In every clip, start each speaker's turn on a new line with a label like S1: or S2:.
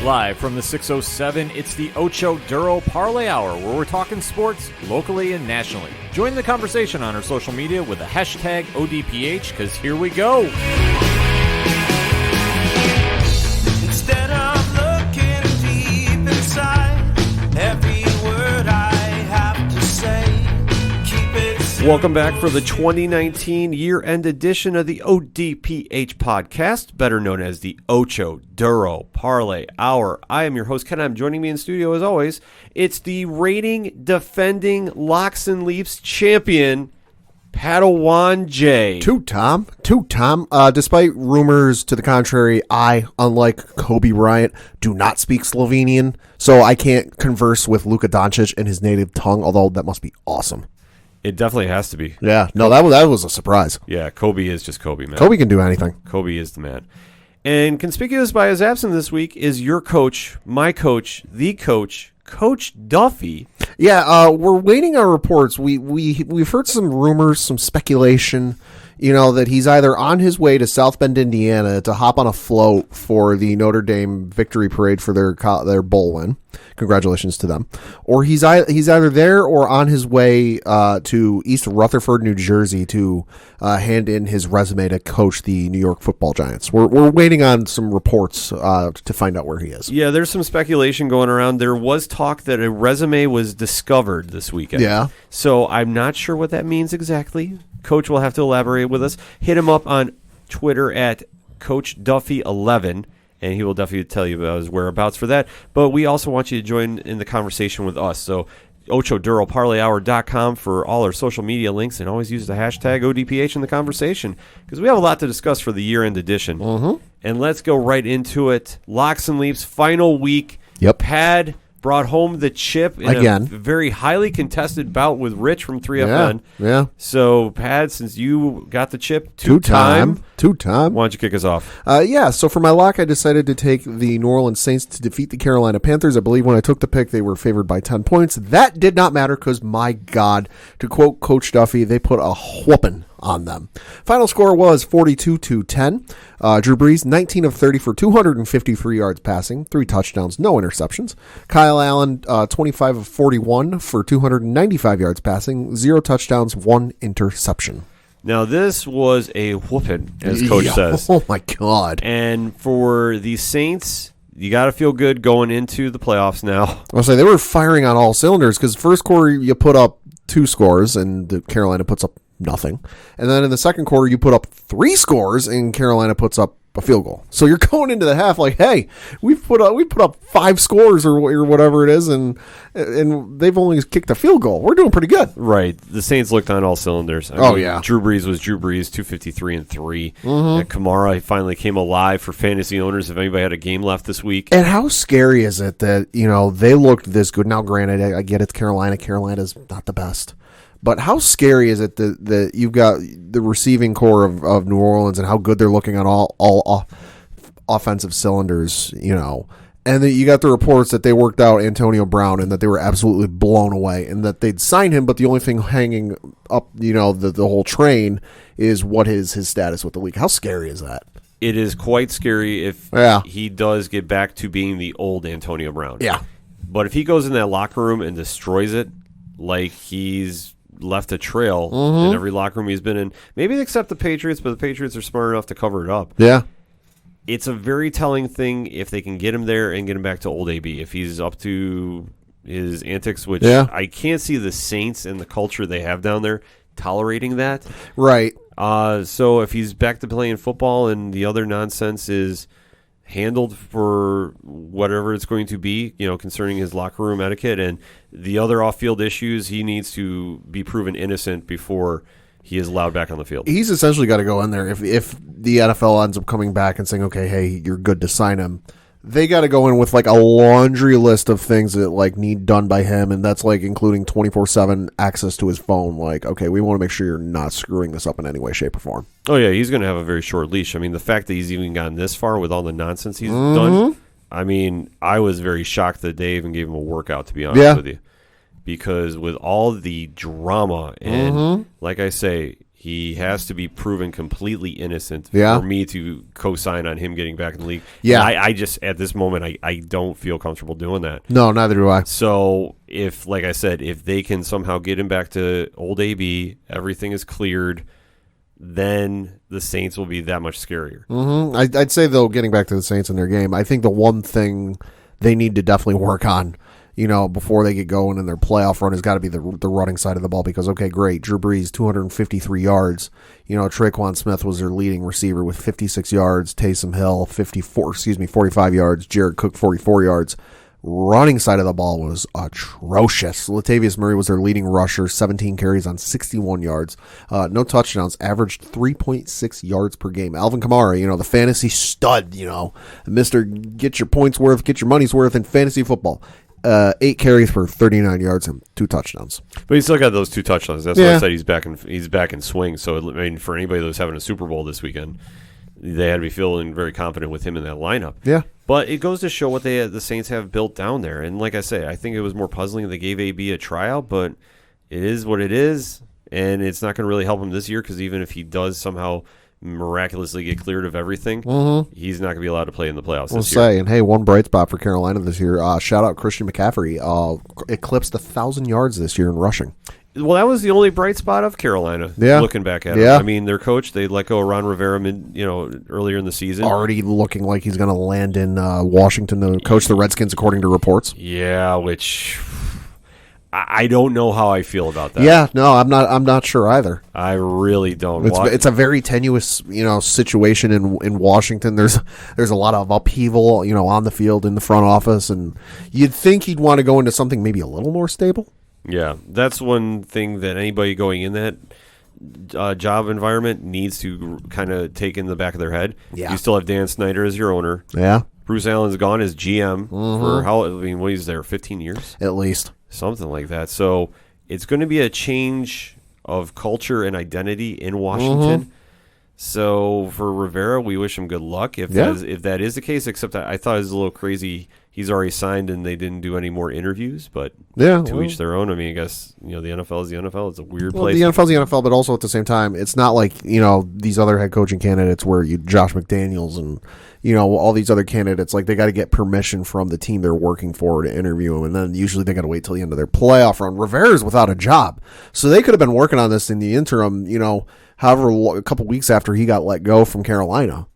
S1: Live from the 607, it's the Ocho Duro Parlay Hour, where we're talking sports locally and nationally. Join the conversation on our social media with the hashtag ODPH, because here we go.
S2: Instead of looking deep inside, every word I have to say, keep it simple.
S3: Welcome back for the 2019 year-end edition of the ODPH podcast, better known as the Ocho Duro Parlay Hour. I am your host, Ken. I'm joining me in studio, as always. It's the reigning, defending Locks and Leafs champion, Padawan J.
S4: Two-time. Despite rumors to the contrary, I, unlike Kobe Bryant, do not speak Slovenian, so I can't converse with Luka Doncic in his native tongue, although that must be awesome.
S3: It definitely has to be.
S4: Yeah, no, that was a surprise.
S3: Yeah, Kobe is just Kobe, man.
S4: Kobe can do anything.
S3: Kobe is the man. And conspicuous by his absence this week is your coach, my coach, the coach, Coach Duffy.
S4: Yeah, we're waiting on reports. We've heard some rumors, some speculation, that he's either on his way to South Bend, Indiana, to hop on a float for the Notre Dame victory parade for their bowl win. Congratulations to them. Or he's either there or on his way to East Rutherford, New Jersey, to hand in his resume to coach the New York Football Giants. We're waiting on some reports to find out where he is.
S3: Yeah, there's some speculation going around. There was talk that a resume was discovered this weekend.
S4: Yeah.
S3: So I'm not sure what that means exactly. Coach will have to elaborate with us. Hit him up on Twitter at CoachDuffy11. And he will definitely tell you about his whereabouts for that. But we also want you to join in the conversation with us. So OchoDuroParlayHour.com for all our social media links. And always use the hashtag ODPH in the conversation, because we have a lot to discuss for the year-end edition.
S4: Mm-hmm.
S3: And let's go right into it. Locks and Leafs, final week.
S4: Yep.
S3: Pad brought home the chip in
S4: again.
S3: A very highly contested bout with Rich from 3FN.
S4: Yeah.
S3: So, Pad, since you got the chip
S4: Two-time.
S3: why don't you kick us off?
S4: So for my lock, I decided to take the New Orleans Saints to defeat the Carolina Panthers. I believe when I took the pick, they were favored by 10 points. That did not matter because, my God, to quote Coach Duffy, they put a whooping on them. Final score was 42-10. Drew Brees, 19 of 30 for 253 yards passing, 3 touchdowns, no interceptions. Kyle Allen, 25 of 41 for 295 yards passing, 0 touchdowns, 1 interception.
S3: Now, this was a whooping, as Coach says.
S4: Oh, my God.
S3: And for the Saints, you got to feel good going into the playoffs now.
S4: I'll say they were firing on all cylinders because first quarter you put up 2 scores and the Carolina puts up nothing. And then in the second quarter you put up 3 scores and Carolina puts up a field goal. So you're going into the half like, hey, we put up 5 scores or whatever it is, and they've only kicked a field goal. We're doing pretty good.
S3: Right. The Saints looked on all cylinders. I mean, Drew Brees was Drew Brees, 253 and 3. And Kamara finally came alive for fantasy owners if anybody had a game left this week.
S4: And how scary is it that, they looked this good? Now, granted, I get it's Carolina. Carolina's not the best. But how scary is it that you've got the receiving core of New Orleans and how good they're looking on all offensive cylinders, and that you got the reports that they worked out Antonio Brown and that they were absolutely blown away and that they'd sign him, but the only thing hanging up, the whole train is what is his status with the league. How scary is that?
S3: It is quite scary if he does get back to being the old Antonio Brown.
S4: Yeah.
S3: But if he goes in that locker room and destroys it like he's left a trail in every locker room he's been in. Maybe except the Patriots, but the Patriots are smart enough to cover it up.
S4: Yeah.
S3: It's a very telling thing if they can get him there and get him back to old AB. If he's up to his antics, which I can't see the Saints and the culture they have down there tolerating that.
S4: Right.
S3: So if he's back to playing football and the other nonsense is handled for whatever it's going to be, concerning his locker room etiquette and the other off-field issues, he needs to be proven innocent before he is allowed back on the field.
S4: He's essentially got to go in there. If the NFL ends up coming back and saying, okay, hey, you're good to sign him, they got to go in with like a laundry list of things that like need done by him, and that's like including 24/7 access to his phone. Like, okay, we want to make sure you're not screwing this up in any way, shape, or form.
S3: Oh yeah, he's going to have a very short leash. I mean, the fact that he's even gotten this far with all the nonsense he's done. I mean, I was very shocked that they even gave him a workout, to be honest with you, because with all the drama and like I say, He has to be proven completely innocent
S4: Yeah.
S3: for me to co-sign on him getting back in the league.
S4: Yeah.
S3: And I just, at this moment, I don't feel comfortable doing that.
S4: No, neither do I.
S3: So if, like I said, if they can somehow get him back to old AB, everything is cleared, then the Saints will be that much scarier.
S4: Mm-hmm. I'd say, though, getting back to the Saints in their game, I think the one thing they need to definitely work on, before they get going in their playoff run has got to be the running side of the ball because, okay, great, Drew Brees, 253 yards. Traquan Smith was their leading receiver with 56 yards. Taysom Hill, 45 yards. Jared Cook, 44 yards. Running side of the ball was atrocious. Latavius Murray was their leading rusher, 17 carries on 61 yards. No touchdowns, averaged 3.6 yards per game. Alvin Kamara, the fantasy stud, Mr. Get your points worth, get your money's worth in fantasy football. 8 carries for 39 yards and 2 touchdowns.
S3: But he's still got those 2 touchdowns. That's why I said he's back in swing. So, for anybody that was having a Super Bowl this weekend, they had to be feeling very confident with him in that lineup.
S4: Yeah.
S3: But it goes to show what the Saints have built down there. And like I say, I think it was more puzzling they gave AB a tryout, but it is what it is, and it's not going to really help him this year because even if he does somehow miraculously get cleared of everything, he's not going to be allowed to play in the playoffs this year.
S4: And hey, one bright spot for Carolina this year, shout out Christian McCaffrey, eclipsed 1,000 yards this year in rushing.
S3: Well, that was the only bright spot of Carolina.
S4: Yeah.
S3: Looking back at it, I mean, their coach, they let go of Ron Rivera, earlier in the season.
S4: Already looking like he's going to land in Washington to coach the Redskins, according to reports.
S3: Yeah, which I don't know how I feel about that.
S4: Yeah, no, I'm not sure either.
S3: I really don't.
S4: It's a very tenuous, situation in Washington. There's a lot of upheaval, on the field in the front office, and you'd think he'd want to go into something maybe a little more stable.
S3: Yeah, that's one thing that anybody going in that job environment needs to kind of take in the back of their head.
S4: Yeah.
S3: You still have Dan Snyder as your owner.
S4: Yeah.
S3: Bruce Allen's gone as GM for what is there, 15 years?
S4: At least.
S3: Something like that. So it's going to be a change of culture and identity in Washington. So for Rivera, we wish him good luck if that is the case, except I thought it was a little crazy. He's already signed and they didn't do any more interviews, but to each their own. I mean, I guess, the NFL is the NFL. It's a weird place.
S4: The NFL's the NFL, but also at the same time, it's not like, these other head coaching candidates where Josh McDaniels and, all these other candidates, like they got to get permission from the team they're working for to interview them, and then usually they got to wait till the end of their playoff run. Rivera's without a job, so they could have been working on this in the interim, a couple weeks after he got let go from Carolina.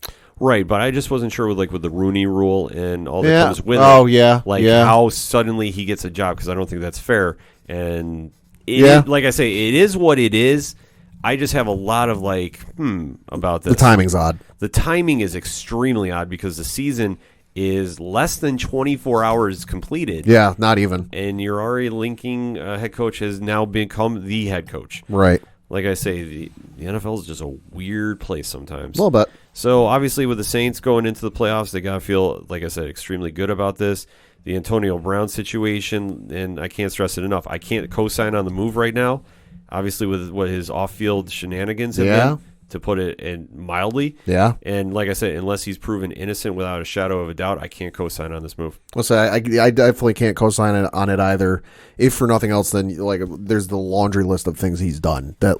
S3: Right, but I just wasn't sure with the Rooney Rule and all that comes with it. How suddenly he gets a job, because I don't think that's fair. And like I say, it is what it is. I just have a lot of about this.
S4: The timing's odd.
S3: The timing is extremely odd because the season is less than 24 hours completed.
S4: Yeah, not even.
S3: And you're already linking head coach has now become the head coach.
S4: Right.
S3: Like I say, the NFL is just a weird place sometimes.
S4: A little bit.
S3: So, obviously, with the Saints going into the playoffs, they got to feel, like I said, extremely good about this. The Antonio Brown situation, and I can't stress it enough, I can't co-sign on the move right now. Obviously, with what his off-field shenanigans have been, to put it mildly.
S4: Yeah.
S3: And like I said, unless he's proven innocent without a shadow of a doubt, I can't co-sign on this move.
S4: Well, so I definitely can't co-sign on it either. If for nothing else, then there's the laundry list of things he's done that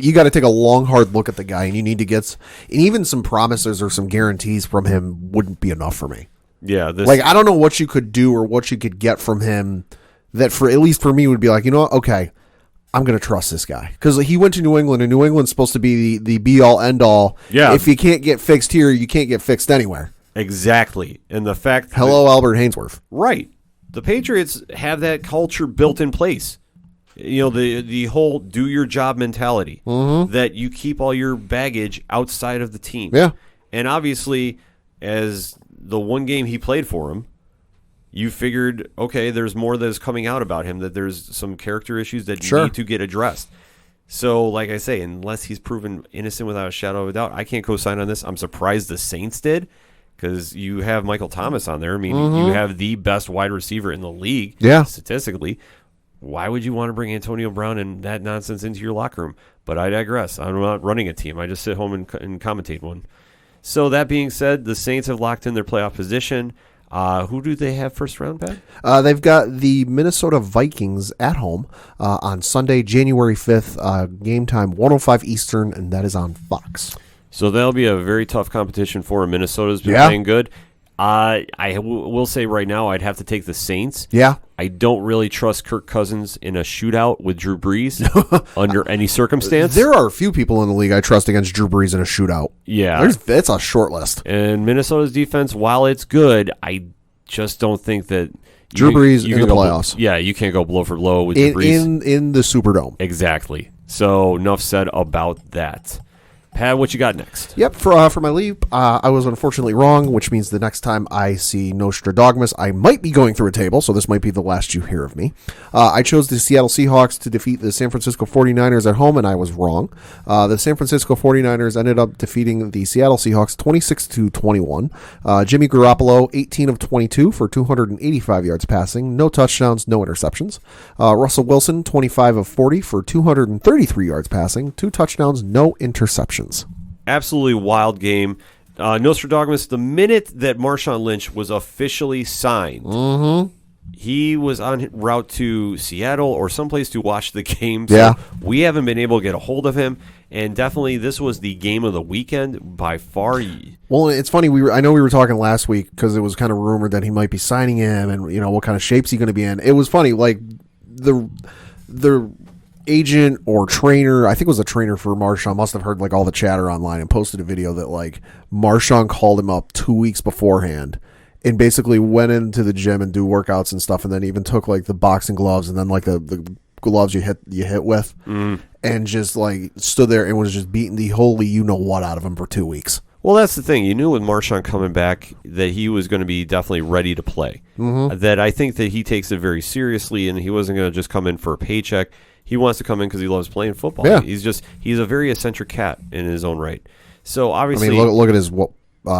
S4: you got to take a long, hard look at the guy, and you need to get, and even some promises or some guarantees from him wouldn't be enough for me.
S3: Yeah.
S4: I don't know what you could do or what you could get from him that at least for me would be what? Okay, I'm going to trust this guy. Because he went to New England, and New England's supposed to be the be-all, end-all.
S3: Yeah.
S4: If you can't get fixed here, you can't get fixed anywhere.
S3: Exactly. And the fact...
S4: Hello, Albert Hainsworth.
S3: Right. The Patriots have that culture built in place. The whole do-your-job mentality. That you keep all your baggage outside of the team.
S4: Yeah.
S3: And obviously, as the one game he played for him, you figured, okay, there's more that is coming out about him, that there's some character issues that need to get addressed. So, like I say, unless he's proven innocent without a shadow of a doubt, I can't co-sign on this. I'm surprised the Saints did, because you have Michael Thomas on there. I mean, you have the best wide receiver in the league, statistically. Why would you want to bring Antonio Brown and that nonsense into your locker room? But I digress. I'm not running a team. I just sit home and commentate one. So, that being said, the Saints have locked in their playoff position. Who do they have first round, Pat?
S4: They've got the Minnesota Vikings at home on Sunday, January 5th, game time 1:05 Eastern, and that is on Fox.
S3: So that'll be a very tough competition for him. Minnesota's been
S4: Yeah.
S3: playing good. I will say right now I'd have to take the Saints.
S4: Yeah.
S3: I don't really trust Kirk Cousins in a shootout with Drew Brees under any circumstance.
S4: There are a few people in the league I trust against Drew Brees in a shootout.
S3: Yeah.
S4: It's a short list.
S3: And Minnesota's defense, while it's good, I just don't think that
S4: Drew Brees in
S3: can
S4: the
S3: go
S4: playoffs.
S3: You can't go blow for blow with Drew Brees.
S4: In the Superdome.
S3: Exactly. So enough said about that. Pat, what you got next?
S4: Yep, for my leap, I was unfortunately wrong, which means the next time I see Nostradamus, I might be going through a table, so this might be the last you hear of me. I chose the Seattle Seahawks to defeat the San Francisco 49ers at home, and I was wrong. The San Francisco 49ers ended up defeating the Seattle Seahawks 26-21. Jimmy Garoppolo, 18 of 22 for 285 yards passing, no touchdowns, no interceptions. Russell Wilson, 25 of 40 for 233 yards passing, 2 touchdowns, no interceptions.
S3: Absolutely wild game. Nostradamus, the minute that Marshawn Lynch was officially signed, he was en route to Seattle or someplace to watch the game. So
S4: Yeah.
S3: we haven't been able to get a hold of him. And definitely this was the game of the weekend by far.
S4: Well, it's funny. I know we were talking last week because it was kind of rumored that he might be signing him, and what kind of shape's he going to be in. It was funny, like the agent or trainer, I think it was a trainer for Marshawn, must have heard like all the chatter online and posted a video that like Marshawn called him up 2 weeks beforehand and basically went into the gym and do workouts and stuff, and then even took like the boxing gloves and then like the gloves you hit with, and just like stood there and was just beating the holy what out of him for 2 weeks.
S3: Well, that's the thing. You knew with Marshawn coming back that he was going to be definitely ready to play. That I think that he takes it very seriously, and he wasn't going to just come in for a paycheck. He wants to come in because he loves playing football.
S4: Yeah.
S3: He's a very eccentric cat in his own right. So obviously,
S4: I mean, look at his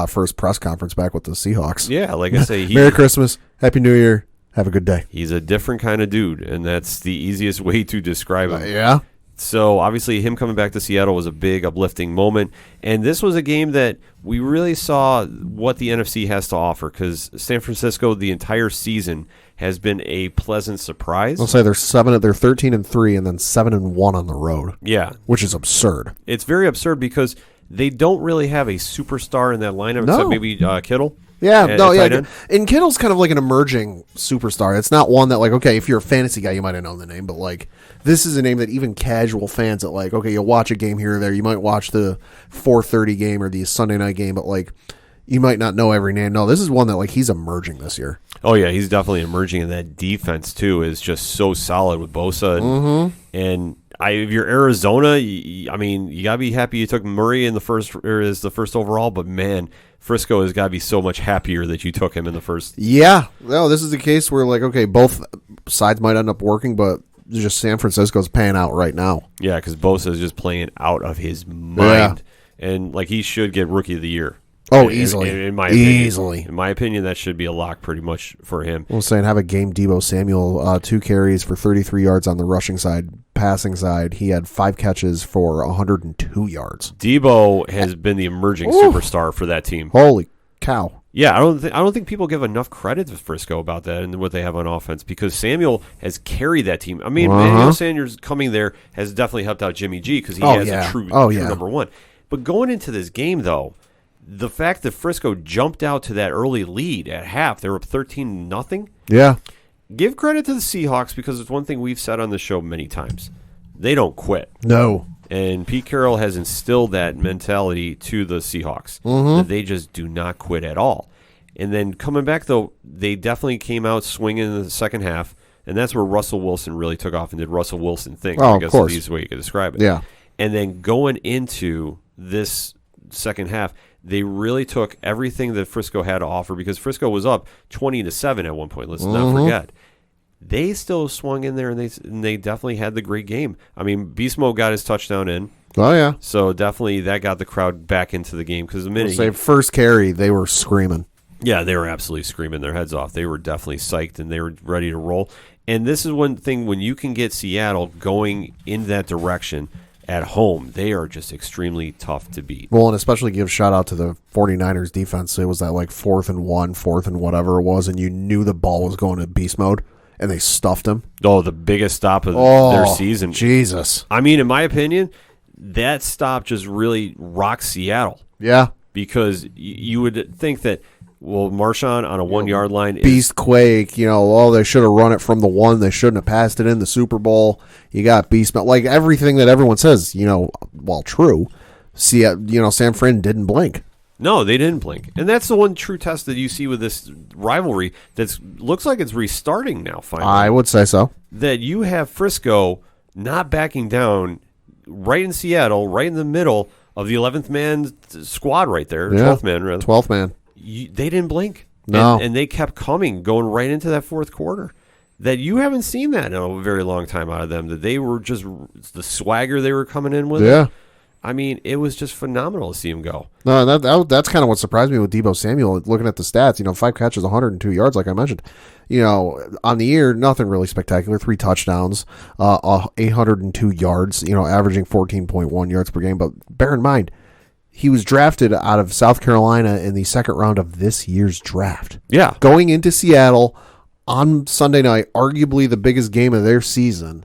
S4: first press conference back with the Seahawks.
S3: Yeah, like I say,
S4: Merry Christmas, Happy New Year, have a good day.
S3: He's a different kind of dude, and that's the easiest way to describe him.
S4: Yeah.
S3: So obviously him coming back to Seattle was a big uplifting moment, and this was a game that we really saw what the NFC has to offer, because San Francisco the entire season has been a pleasant surprise.
S4: I'll say they're 13-3 and then 7-1 on the road.
S3: Yeah,
S4: which is absurd.
S3: It's very absurd because they don't really have a superstar in that lineup except maybe Kittle.
S4: And Kittle's kind of like an emerging superstar. It's not one that, like, okay, if you're a fantasy guy, you might have known the name, but like this is a name that even casual fans that like, okay, you'll watch a game here or there. You might watch the 4:30 game or the Sunday night game, but like you might not know every name. No, this is one that like he's emerging this year.
S3: Oh yeah, he's definitely emerging, and that defense too is just so solid with Bosa and if you're Arizona, I mean, you gotta be happy you took Murray in the first overall, but man, Frisco has got to be so much happier that you took him in the first.
S4: Yeah, no, this is the case where like, okay, both sides might end up working, but just San Francisco's paying out right now.
S3: Yeah, because Bosa is just playing out of his mind, and like he should get Rookie of the Year.
S4: Oh, easily.
S3: In my opinion.
S4: Easily.
S3: In my opinion, that should be a lock pretty much for him.
S4: I'm saying have a game Deebo Samuel, 2 carries for 33 yards on the rushing side. Passing side, he had 5 catches for 102 yards.
S3: Deebo has been the emerging superstar for that team.
S4: Holy cow.
S3: Yeah, I don't think people give enough credit to Frisco about that and what they have on offense, because Samuel has carried that team. I mean, Emmanuel Sanders coming there has definitely helped out Jimmy G because he has a true number one. But going into this game, though, the fact that Frisco jumped out to that early lead at half, they were up 13-0.
S4: Yeah.
S3: Give credit to the Seahawks, because it's one thing we've said on the show many times. They don't quit.
S4: No.
S3: And Pete Carroll has instilled that mentality to the Seahawks, that they just do not quit at all. And then coming back, though, they definitely came out swinging in the second half, and that's where Russell Wilson really took off and did Russell Wilson things. I guess is the easiest way you could describe it.
S4: Yeah.
S3: And then going into this second half, they really took everything that Frisco had to offer, because Frisco was up 20-7 at one point. Let's not forget. They still swung in there, and they definitely had the great game. I mean, Beast Mode got his touchdown in.
S4: Oh, yeah.
S3: So definitely that got the crowd back into the game, because the minute
S4: first carry, they were screaming.
S3: Yeah, they were absolutely screaming their heads off. They were definitely psyched, and they were ready to roll. And this is one thing, when you can get Seattle going in that direction, at home, they are just extremely tough to beat.
S4: Well, and especially give shout out to the 49ers defense. It was that like 4th and 1, 4th and whatever it was, and you knew the ball was going to beast mode, and they stuffed him.
S3: Oh, the biggest stop of their season.
S4: Jesus.
S3: I mean, in my opinion, that stop just really rocked Seattle.
S4: Yeah.
S3: Because you would think that, well, Marshawn on a 1 yard line is
S4: Beast Quake, they should have run it from the 1. They shouldn't have passed it in the Super Bowl. You got Beast, like everything that everyone says, while true. San Fran didn't blink.
S3: No, they didn't blink. And that's the one true test that you see with this rivalry that looks like it's restarting now, finally.
S4: I would say so.
S3: That you have Frisco not backing down right in Seattle, right in the middle of the 11th man squad right there, 12th man, rather.
S4: 12th man.
S3: They didn't blink.
S4: No.
S3: And they kept coming, going right into that fourth quarter. That you haven't seen that in a very long time out of them. That they were just the swagger they were coming in with.
S4: Yeah.
S3: I mean, it was just phenomenal to see him go.
S4: No, that's kind of what surprised me with Deebo Samuel. Looking at the stats, 5 catches, 102 yards, like I mentioned. On the year, nothing really spectacular. 3 touchdowns, 802 yards. Averaging 14.1 yards per game. But bear in mind, he was drafted out of South Carolina in the second round of this year's draft.
S3: Yeah,
S4: going into Seattle on Sunday night, arguably the biggest game of their season.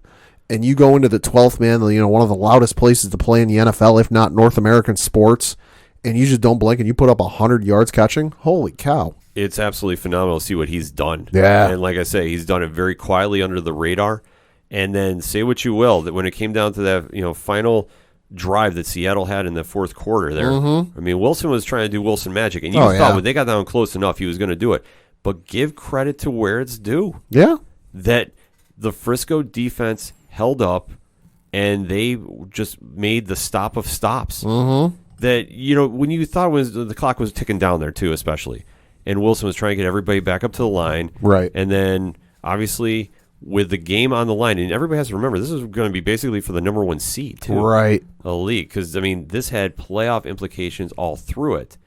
S4: And you go into the 12th man, one of the loudest places to play in the NFL, if not North American sports, and you just don't blink and you put up 100 yards catching. Holy cow.
S3: It's absolutely phenomenal to see what he's done.
S4: Yeah.
S3: And like I say, he's done it very quietly under the radar. And then say what you will, that when it came down to that final drive that Seattle had in the fourth quarter there, I mean, Wilson was trying to do Wilson magic. And you thought when they got down close enough, he was going to do it. But give credit to where it's due.
S4: Yeah.
S3: That the Frisco defense held up, and they just made the stop of stops.
S4: Mm-hmm.
S3: That, when you thought the clock was ticking down there, too, especially, and Wilson was trying to get everybody back up to the line.
S4: Right.
S3: And then, obviously, with the game on the line, and everybody has to remember, this is going to be basically for the number 1 seed, too.
S4: Right.
S3: A league. Because, I mean, this had playoff implications all through it.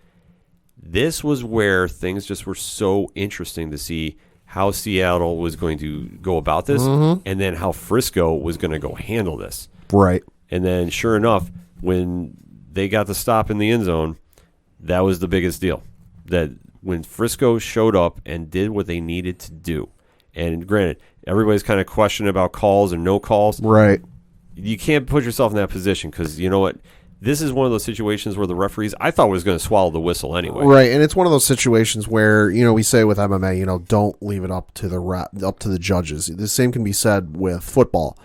S3: This was where things just were so interesting to see how Seattle was going to go about this, and then how Frisco was going to go handle this.
S4: Right.
S3: And then, sure enough, when they got the stop in the end zone, that was the biggest deal. That when Frisco showed up and did what they needed to do, and granted, everybody's kind of questioning about calls and no calls.
S4: Right.
S3: You can't put yourself in that position because, you know what? This is one of those situations where the referees, I thought, was going to swallow the whistle anyway.
S4: Right, and it's one of those situations where we say with MMA, don't leave it up to the judges. The same can be said with football.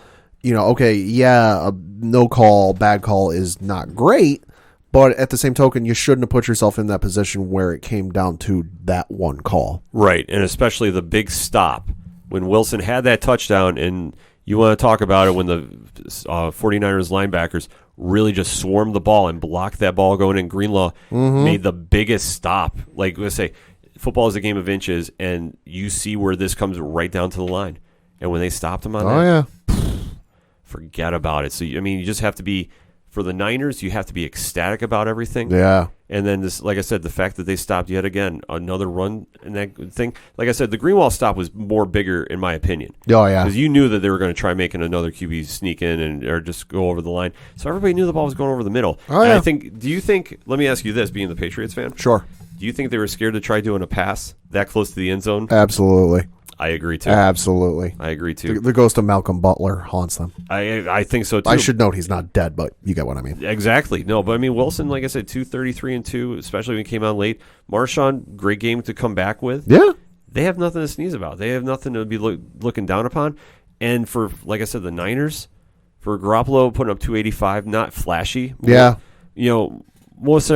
S4: A no call, bad call is not great, but at the same token, you shouldn't have put yourself in that position where it came down to that one call.
S3: Right, and especially the big stop when Wilson had that touchdown, and you want to talk about it when the 49ers linebackers really just swarmed the ball and blocked that ball going in. Greenlaw made the biggest stop. Like, let's say, football is a game of inches, and you see where this comes right down to the line. And when they stopped him on that, forget about it. So, you just have to be, for the Niners, you have to be ecstatic about everything.
S4: Yeah.
S3: And then, this, like I said, the fact that they stopped yet again, another run and that thing. Like I said, the Greenwall stop was more bigger, in my opinion.
S4: Oh, yeah.
S3: Because you knew that they were going to try making another QB sneak in or just go over the line. So everybody knew the ball was going over the middle.
S4: Oh,
S3: and
S4: yeah.
S3: do you think, let me ask you this, being the Patriots fan.
S4: Sure.
S3: Do you think they were scared to try doing a pass that close to the end zone?
S4: Absolutely.
S3: I agree, too.
S4: Absolutely.
S3: I agree, too.
S4: The ghost of Malcolm Butler haunts them.
S3: I think so, too.
S4: I should note he's not dead, but you get what I mean.
S3: Exactly. No, but I mean, Wilson, like I said, 233-2, especially when he came on late. Marshawn, great game to come back with.
S4: Yeah.
S3: They have nothing to sneeze about. They have nothing to be looking down upon. And for, like I said, the Niners, for Garoppolo putting up 285, not flashy.
S4: Yeah.
S3: Most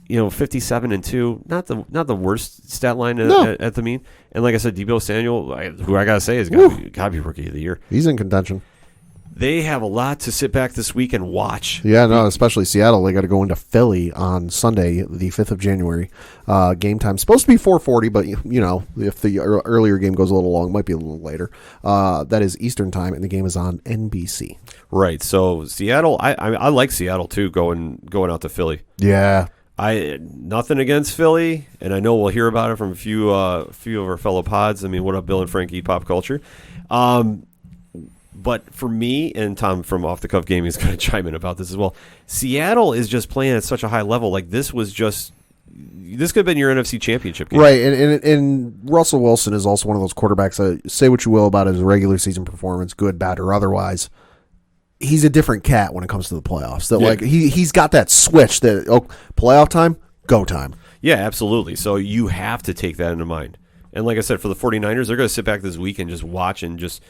S3: 57-2, not the worst stat line at the mean. And like I said, Deebo Samuel, who I gotta say is gotta be rookie of the year.
S4: He's in contention.
S3: They have a lot to sit back this week and watch.
S4: Yeah, no, especially Seattle. They got to go into Philly on Sunday, the 5th of January. Game time supposed to be 4:40, but if the earlier game goes a little long, it might be a little later. That is Eastern time, and the game is on NBC.
S3: Right. So Seattle, I like Seattle too. Going out to Philly.
S4: Yeah.
S3: Nothing against Philly, and I know we'll hear about it from a few of our fellow pods. I mean, what up, Bill and Frankie, Pop Culture? But for me, and Tom from Off the Cuff Gaming is going to chime in about this as well, Seattle is just playing at such a high level. Like, this could have been your NFC Championship game.
S4: Right, and Russell Wilson is also one of those quarterbacks that, say what you will about his regular season performance, good, bad, or otherwise, he's a different cat when it comes to the playoffs. That like he's got that switch that, playoff time, go time.
S3: Yeah, absolutely. So you have to take that into mind. And like I said, for the 49ers, they're going to sit back this week and just watch and just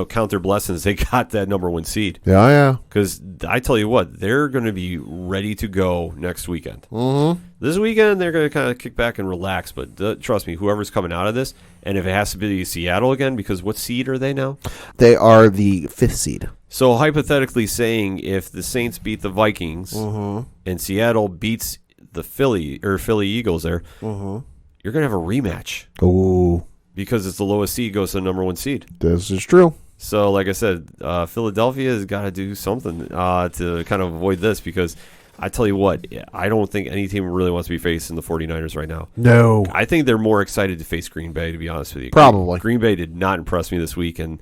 S3: count their blessings. They got that number 1 seed.
S4: Yeah.
S3: Because I tell you what, they're going to be ready to go next weekend.
S4: Mm-hmm.
S3: This weekend, they're going to kind of kick back and relax. But trust me, whoever's coming out of this, and if it has to be Seattle again, because what seed are they now?
S4: They are the 5th seed.
S3: So hypothetically saying, if the Saints beat the Vikings and Seattle beats the Philly Eagles there, you're going to have a rematch.
S4: Ooh.
S3: Because it's the lowest seed goes to the number 1 seed.
S4: This is true.
S3: So, like I said, Philadelphia has got to do something to kind of avoid this, because I tell you what, I don't think any team really wants to be facing the 49ers right now.
S4: No.
S3: I think they're more excited to face Green Bay, to be honest with you.
S4: Probably.
S3: Green Bay did not impress me this week, and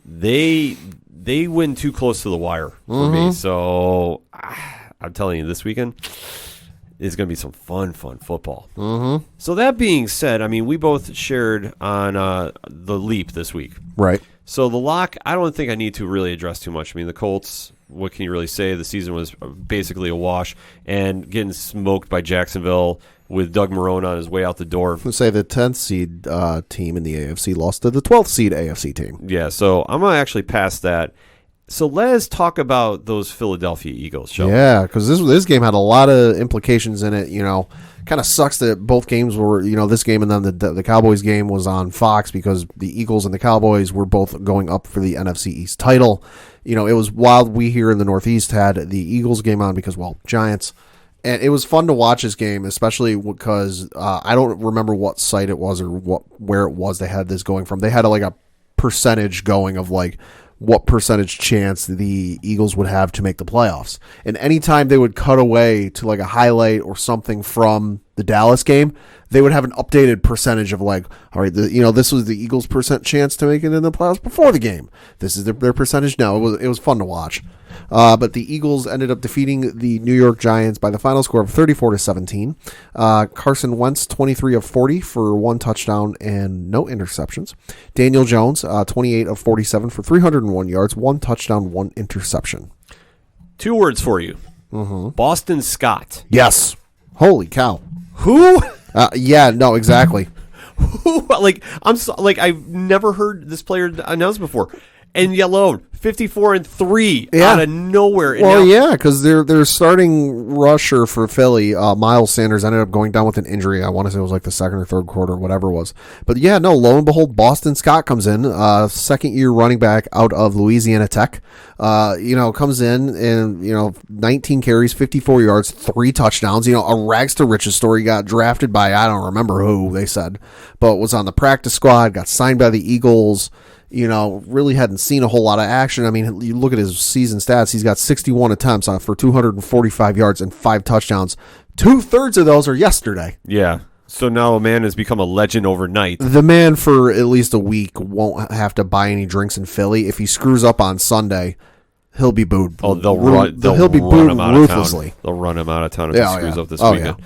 S3: they went too close to the wire for me. So, I'm telling you, this weekend is going to be some fun football. So that being said, I mean, we both shared on the Leap this week.
S4: Right.
S3: So the lock, I don't think I need to really address too much. I mean, the Colts, what can you really say? The season was basically a wash, and getting smoked by Jacksonville with Doug Marrone on his way out the door.
S4: Let's say the 10th seed team in the AFC lost to the 12th seed AFC team.
S3: Yeah, so I'm going to actually pass that. So let's talk about those Philadelphia Eagles, shall we?
S4: Yeah, because this game had a lot of implications in it. Kind of sucks that both games were, this game and then the Cowboys game was on Fox, because the Eagles and the Cowboys were both going up for the NFC East title. It was wild. We here in the Northeast had the Eagles game on because, Giants. And it was fun to watch this game, especially because I don't remember what site it was or where it was they had this going from. They had a percentage going of what percentage chance the Eagles would have to make the playoffs. And anytime they would cut away to a highlight or something from the Dallas game, they would have an updated percentage of all right, this was the Eagles' percent chance to make it in the playoffs before the game. This is their percentage now. It was fun to watch. But the Eagles ended up defeating the New York Giants by the final score of 34-17. Carson Wentz, 23 of 40 for 1 touchdown and no interceptions. Daniel Jones, 28 of 47 for 301 yards, 1 touchdown, 1 interception.
S3: 2 words for you. Boston Scott.
S4: Yes. Holy cow.
S3: Who?
S4: Yeah, no, exactly.
S3: Who? I've never heard this player announced before. And yet alone, 54-3 out of nowhere. And
S4: because their starting rusher for Philly, Miles Sanders, ended up going down with an injury. I want to say it was the second or third quarter, whatever it was. But lo and behold, Boston Scott comes in, second-year running back out of Louisiana Tech. Comes in and 19 carries, 54 yards, 3 touchdowns. A rags to riches story. Got drafted by I don't remember who they said, but was on the practice squad. Got signed by the Eagles. Really hadn't seen a whole lot of action. I mean, you look at his season stats, he's got 61 attempts for 245 yards and 5 touchdowns. 2/3 of those are yesterday.
S3: Yeah. So now a man has become a legend overnight.
S4: The man for at least a week won't have to buy any drinks in Philly. If he screws up on Sunday, he'll be booed.
S3: Oh,
S4: he'll be booed ruthlessly.
S3: They'll run him out of town if he screws up this weekend.
S4: Yeah.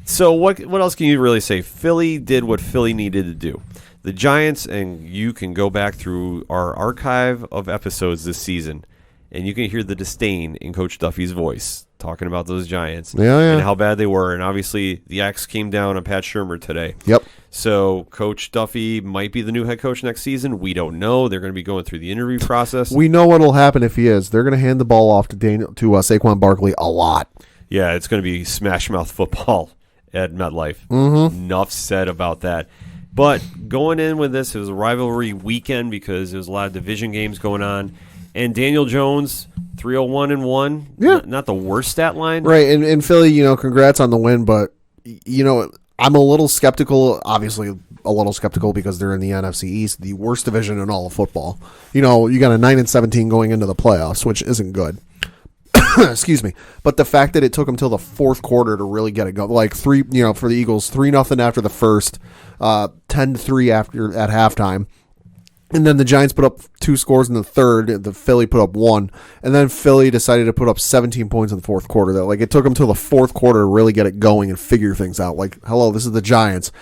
S3: So what else can you really say? Philly did what Philly needed to do. The Giants, and you can go back through our archive of episodes this season, and you can hear the disdain in Coach Duffy's voice talking about those Giants and how bad they were. And obviously, the axe came down on Pat Shurmur today.
S4: Yep.
S3: So Coach Duffy might be the new head coach next season. We don't know. They're going to be going through the interview process.
S4: We know what will happen if he is. They're going to hand the ball off to Saquon Barkley a lot.
S3: Yeah, it's going to be smash mouth football at MetLife. Enough said about that. But going in with this, it was a rivalry weekend because there was a lot of division games going on. And Daniel Jones, 301-1.
S4: Yeah.
S3: Not the worst stat line.
S4: Right. And Philly, congrats on the win. But, I'm a little skeptical, obviously a little skeptical because they're in the NFC East, the worst division in all of football. You got a 9-17 going into the playoffs, which isn't good. Excuse me. But the fact that it took them till the fourth quarter to really get it going, for the Eagles, 3-0 after the first, 10-3 at halftime. And then the Giants put up 2 scores in the third. The Philly put up 1. And then Philly decided to put up 17 points in the fourth quarter. That, like, it took them till the fourth quarter to really get it going and figure things out. Like, hello, this is the Giants.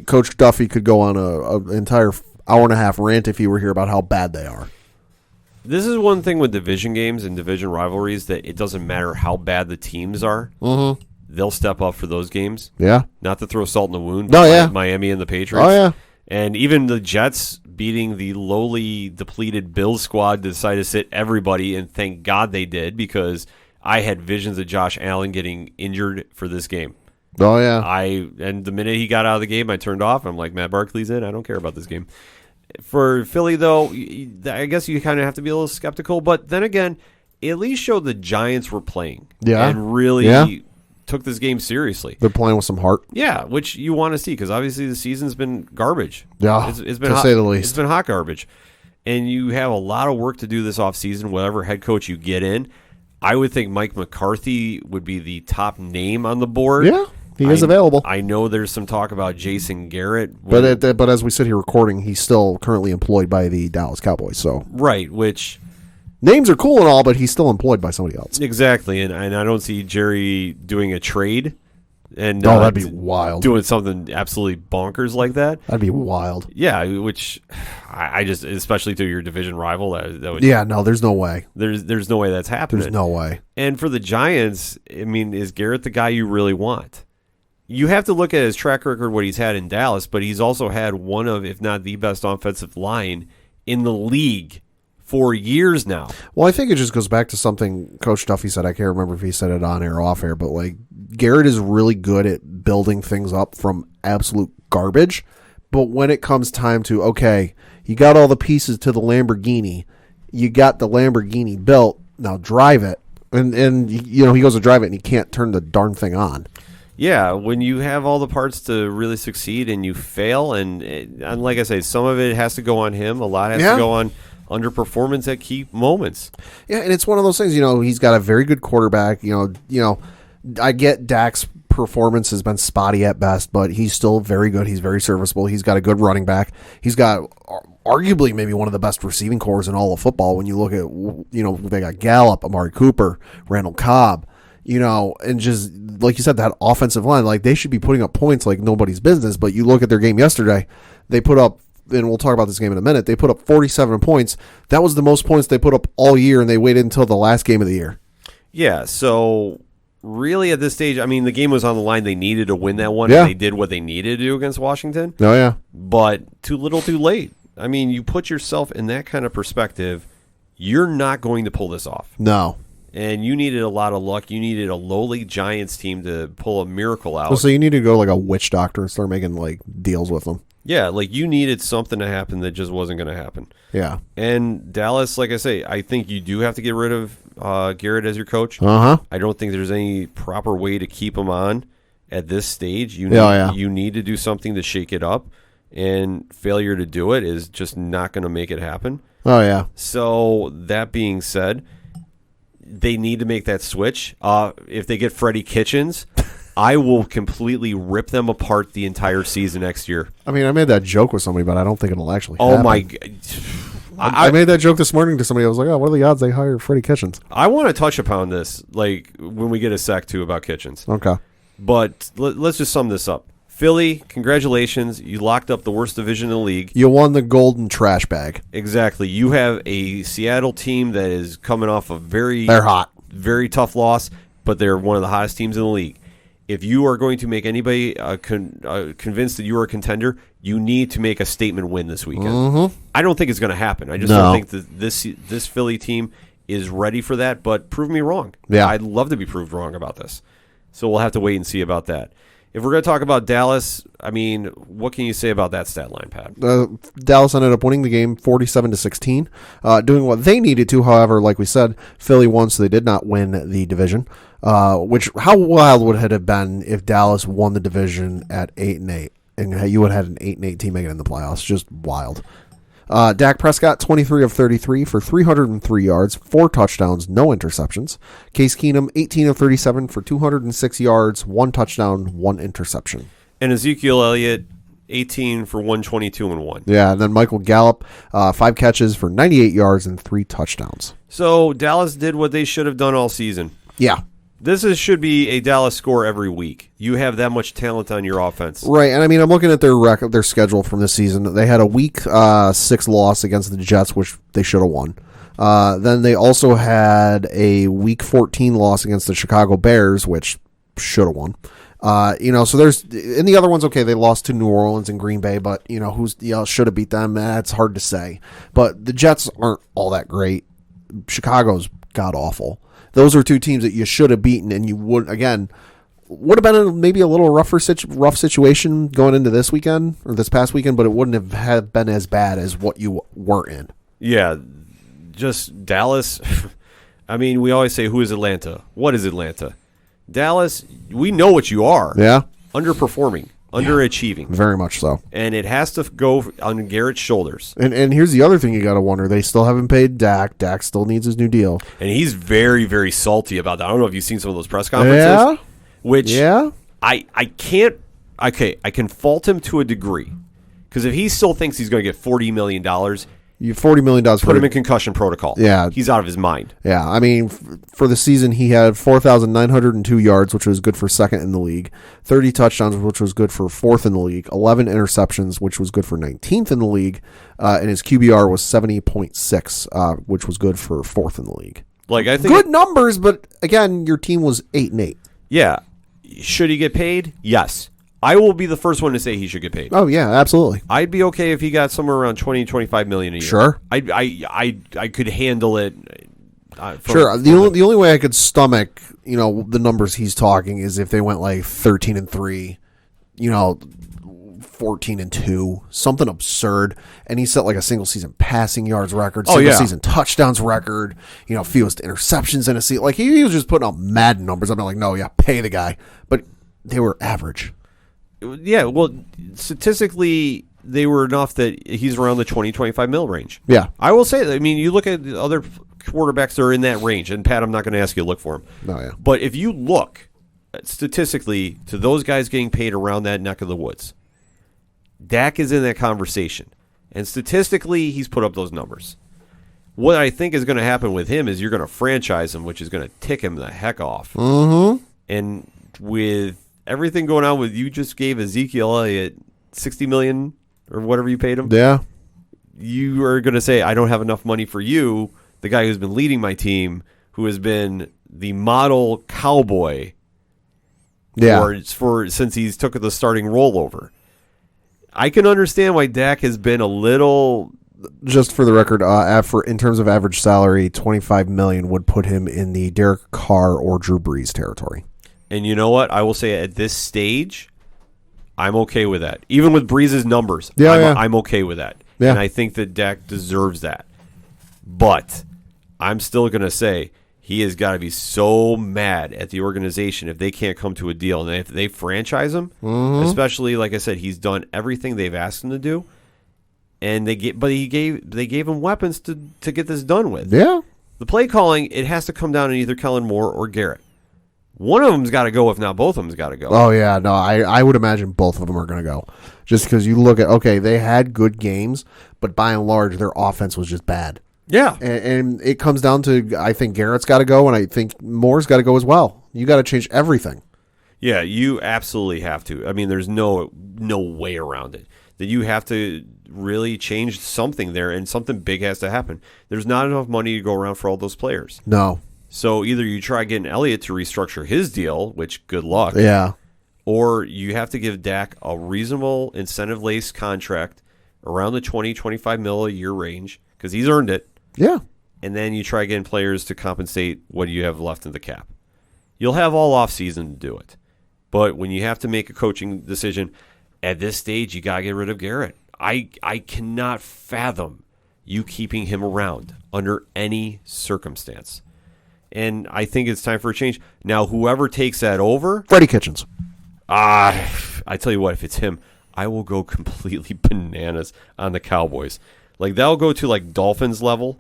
S4: Coach Duffy could go on an entire hour-and-a-half rant if he were here about how bad they are.
S3: This is one thing with division games and division rivalries, that it doesn't matter how bad the teams are.
S4: Mm-hmm.
S3: They'll step up for those games.
S4: Yeah.
S3: Not to throw salt in the wound.
S4: No, yeah.
S3: Miami and the Patriots.
S4: Oh, yeah.
S3: And even the Jets beating the lowly, depleted Bills squad to decide to sit everybody, and thank God they did, because I had visions of Josh Allen getting injured for this game.
S4: Oh, yeah.
S3: And the minute he got out of the game, I turned off. I'm like, Matt Barkley's in. I don't care about this game. For Philly, though, I guess you kind of have to be a little skeptical. But then again, it at least showed the Giants were playing.
S4: Yeah.
S3: And really took this game seriously.
S4: They're playing with some heart.
S3: Yeah, which you want to see, because obviously the season's been garbage.
S4: Yeah,
S3: it's been
S4: to
S3: hot,
S4: say the least.
S3: It's been hot garbage. And you have a lot of work to do this offseason, whatever head coach you get in. I would think Mike McCarthy would be the top name on the board.
S4: Yeah, he is available.
S3: I know there's some talk about Jason Garrett.
S4: But as we sit here recording, he's still currently employed by the Dallas Cowboys. So
S3: right, which...
S4: Names are cool and all, but he's still employed by somebody else.
S3: Exactly, and I don't see Jerry doing a trade. And
S4: that'd be wild.
S3: Doing something absolutely bonkers like that.
S4: That'd be wild.
S3: Yeah, which I just, especially to your division rival, that would.
S4: Yeah, no, there's no way.
S3: There's no way that's happening.
S4: There's no way.
S3: And for the Giants, I mean, is Garrett the guy you really want? You have to look at his track record, what he's had in Dallas, but he's also had one of, if not the best offensive line in the league for years now.
S4: Well, I think it just goes back to something Coach Duffy said. I can't remember if he said it on air or off air, but like Garrett is really good at building things up from absolute garbage. But when it comes time to, okay, you got all the pieces to the Lamborghini, you got the Lamborghini built, now drive it. And you know, he goes to drive it and he can't turn the darn thing on.
S3: Yeah, when you have all the parts to really succeed and you fail, and like I say, some of it has to go on him, a lot has to go on underperformance at key moments. Yeah,
S4: and it's one of those things, you know, he's got a very good quarterback. You know, I get Dak's performance has been spotty at best, but he's still very good. He's very serviceable. He's got a good running back. He's got arguably maybe one of the best receiving corps in all of football. When you look at, you know, they got Gallup, Amari Cooper, Randall Cobb, you know, and just like you said, that offensive line, like they should be putting up points like nobody's business. But you look at their game yesterday, they put up, and we'll talk about this game in a minute, they put up 47 points. That was the most points they put up all year, and they waited until the last game of the year.
S3: Yeah, so really at this stage, I mean, the game was on the line. They needed to win that one, and they did what they needed to do against Washington.
S4: Oh, yeah.
S3: But too little, too late. I mean, you put yourself in that kind of perspective, you're not going to pull this off.
S4: No.
S3: And you needed a lot of luck. You needed a lowly Giants team to pull a miracle out.
S4: Well, so you need to go like a witch doctor and start making like deals with them.
S3: Yeah, like you needed something to happen that just wasn't going to happen.
S4: Yeah.
S3: And Dallas, like I say, I think you do have to get rid of Garrett as your coach.
S4: Uh-huh.
S3: I don't think there's any proper way to keep him on at this stage. You need to do something to shake it up, and failure to do it is just not going to make it happen.
S4: Oh, yeah.
S3: So that being said, they need to make that switch. If they get Freddie Kitchens, I will completely rip them apart the entire season next year.
S4: I mean, I made that joke with somebody, but I don't think it'll actually happen.
S3: Oh, my God.
S4: I made that joke this morning to somebody. I was like, oh, what are the odds they hire Freddie Kitchens?
S3: I want to touch upon this, like, when we get a sec, too, about Kitchens.
S4: Okay.
S3: But let's just sum this up. Philly, congratulations. You locked up the worst division in the league.
S4: You won the golden trash bag.
S3: Exactly. You have a Seattle team that is coming off a
S4: they're hot,
S3: very tough loss, but they're one of the hottest teams in the league. If you are going to make anybody convinced that you are a contender, you need to make a statement win this weekend.
S4: Mm-hmm.
S3: I don't think it's going to happen. I just don't think that this Philly team is ready for that, but prove me wrong.
S4: Yeah.
S3: I'd love to be proved wrong about this. So we'll have to wait and see about that. If we're going to talk about Dallas, I mean, what can you say about that stat line, Pat?
S4: Dallas ended up winning the game 47-16, doing what they needed to. However, like we said, Philly won, so they did not win the division. Which, how wild would it have been if Dallas won the division at 8-8, and you would have had an 8-8 team making it in the playoffs? Just wild. Dak Prescott, 23 of 33 for 303 yards, 4 touchdowns, no interceptions. Case Keenum, 18 of 37 for 206 yards, 1 touchdown, 1 interception.
S3: And Ezekiel Elliott, 18 for 122 and 1.
S4: Yeah, and then Michael Gallup, 5 catches for 98 yards and 3 touchdowns.
S3: So Dallas did what they should have done all season.
S4: Yeah.
S3: Should be a Dallas score every week. You have that much talent on your offense.
S4: Right, and I mean, I'm looking at their schedule from this season. They had a week 6 loss against the Jets, which they should have won. Then they also had a week 14 loss against the Chicago Bears, which should have won. So there's in the other ones. Okay, they lost to New Orleans and Green Bay, but who's should have beat them? That's hard to say. But the Jets aren't all that great. Chicago's god awful. Those are 2 teams that you should have beaten, and you would have been maybe a little rough situation going into this weekend or this past weekend, but it wouldn't have been as bad as what you were in.
S3: Yeah, just Dallas. I mean, we always say, who is Atlanta? What is Atlanta? Dallas, we know what you are.
S4: Yeah.
S3: Underperforming, underachieving.
S4: Very much so.
S3: And it has to go on Garrett's shoulders.
S4: And here's the other thing you got to wonder. They still haven't paid Dak. Dak still needs his new deal.
S3: And he's very, very salty about that. I don't know if you've seen some of those press conferences.
S4: Yeah.
S3: Which I can't. Okay, I can fault him to a degree. Because if he still thinks he's going to get $40 million,
S4: you $40 million
S3: put him in concussion protocol.
S4: Yeah.
S3: He's out of his mind.
S4: Yeah, I mean, for the season, he had 4,902 yards, which was good for second in the league, 30 touchdowns, which was good for fourth in the league, 11 interceptions, which was good for 19th in the league, and his QBR was 70.6, which was good for fourth in the league.
S3: Like, I think
S4: good numbers, but again, your team was 8-8.
S3: Yeah. Should he get paid? Yes. I will be the first one to say he should get paid.
S4: Oh yeah, absolutely.
S3: I'd be okay if he got somewhere around 20-25 million a year.
S4: Sure.
S3: I could handle it.
S4: Sure. The only way I could stomach, the numbers he's talking is if they went like 13-3, 14-2, something absurd, and he set like a single season passing yards record, single season touchdowns record, fewest interceptions in a season. Like he was just putting out mad numbers. I'm like, no, yeah, pay the guy, but they were average.
S3: Yeah, well, statistically, they were enough that he's around the 20-25 mil range.
S4: Yeah.
S3: I will say that. I mean, you look at the other quarterbacks that are in that range, and Pat, I'm not going to ask you to look for him.
S4: Oh, yeah.
S3: But if you look statistically to those guys getting paid around that neck of the woods, Dak is in that conversation. And statistically, he's put up those numbers. What I think is going to happen with him is you're going to franchise him, which is going to tick him the heck off.
S4: Mm-hmm.
S3: And with everything going on with, you just gave Ezekiel Elliott $60 million or whatever you paid him.
S4: Yeah.
S3: You are going to say, I don't have enough money for you, the guy who's been leading my team, who has been the model cowboy for since he's took the starting role over. I can understand why Dak has been a little.
S4: Just for the record, in terms of average salary, $25 million would put him in the Derek Carr or Drew Brees territory.
S3: And you know what? I will say at this stage, I'm okay with that. Even with Brees' numbers, I'm okay with that.
S4: Yeah.
S3: And I think that Dak deserves that. But I'm still going to say he has got to be so mad at the organization if they can't come to a deal. And if they franchise him, especially, like I said, he's done everything they've asked him to do. And they gave him weapons to get this done with.
S4: Yeah.
S3: The play calling, it has to come down to either Kellen Moore or Garrett. One of them's got to go, if not both of them's got to go.
S4: Oh, yeah. No, I would imagine both of them are going to go. Just because you look at, okay, they had good games, but by and large, their offense was just bad.
S3: Yeah.
S4: And it comes down to, I think Garrett's got to go, and I think Moore's got to go as well. You got to change everything.
S3: Yeah, you absolutely have to. I mean, there's no way around it. That you have to really change something there, and something big has to happen. There's not enough money to go around for all those players.
S4: No.
S3: So either you try getting Elliott to restructure his deal, which good luck.
S4: Yeah.
S3: Or you have to give Dak a reasonable incentive-laced contract around the 20-25 mil a year range, because he's earned it.
S4: Yeah.
S3: And then you try getting players to compensate what you have left in the cap. You'll have all offseason to do it. But when you have to make a coaching decision, at this stage, you got to get rid of Garrett. I cannot fathom you keeping him around under any circumstance. And I think it's time for a change. Now, whoever takes that over...
S4: Freddie Kitchens.
S3: I tell you what, if it's him, I will go completely bananas on the Cowboys. Like, that'll go to, like, Dolphins level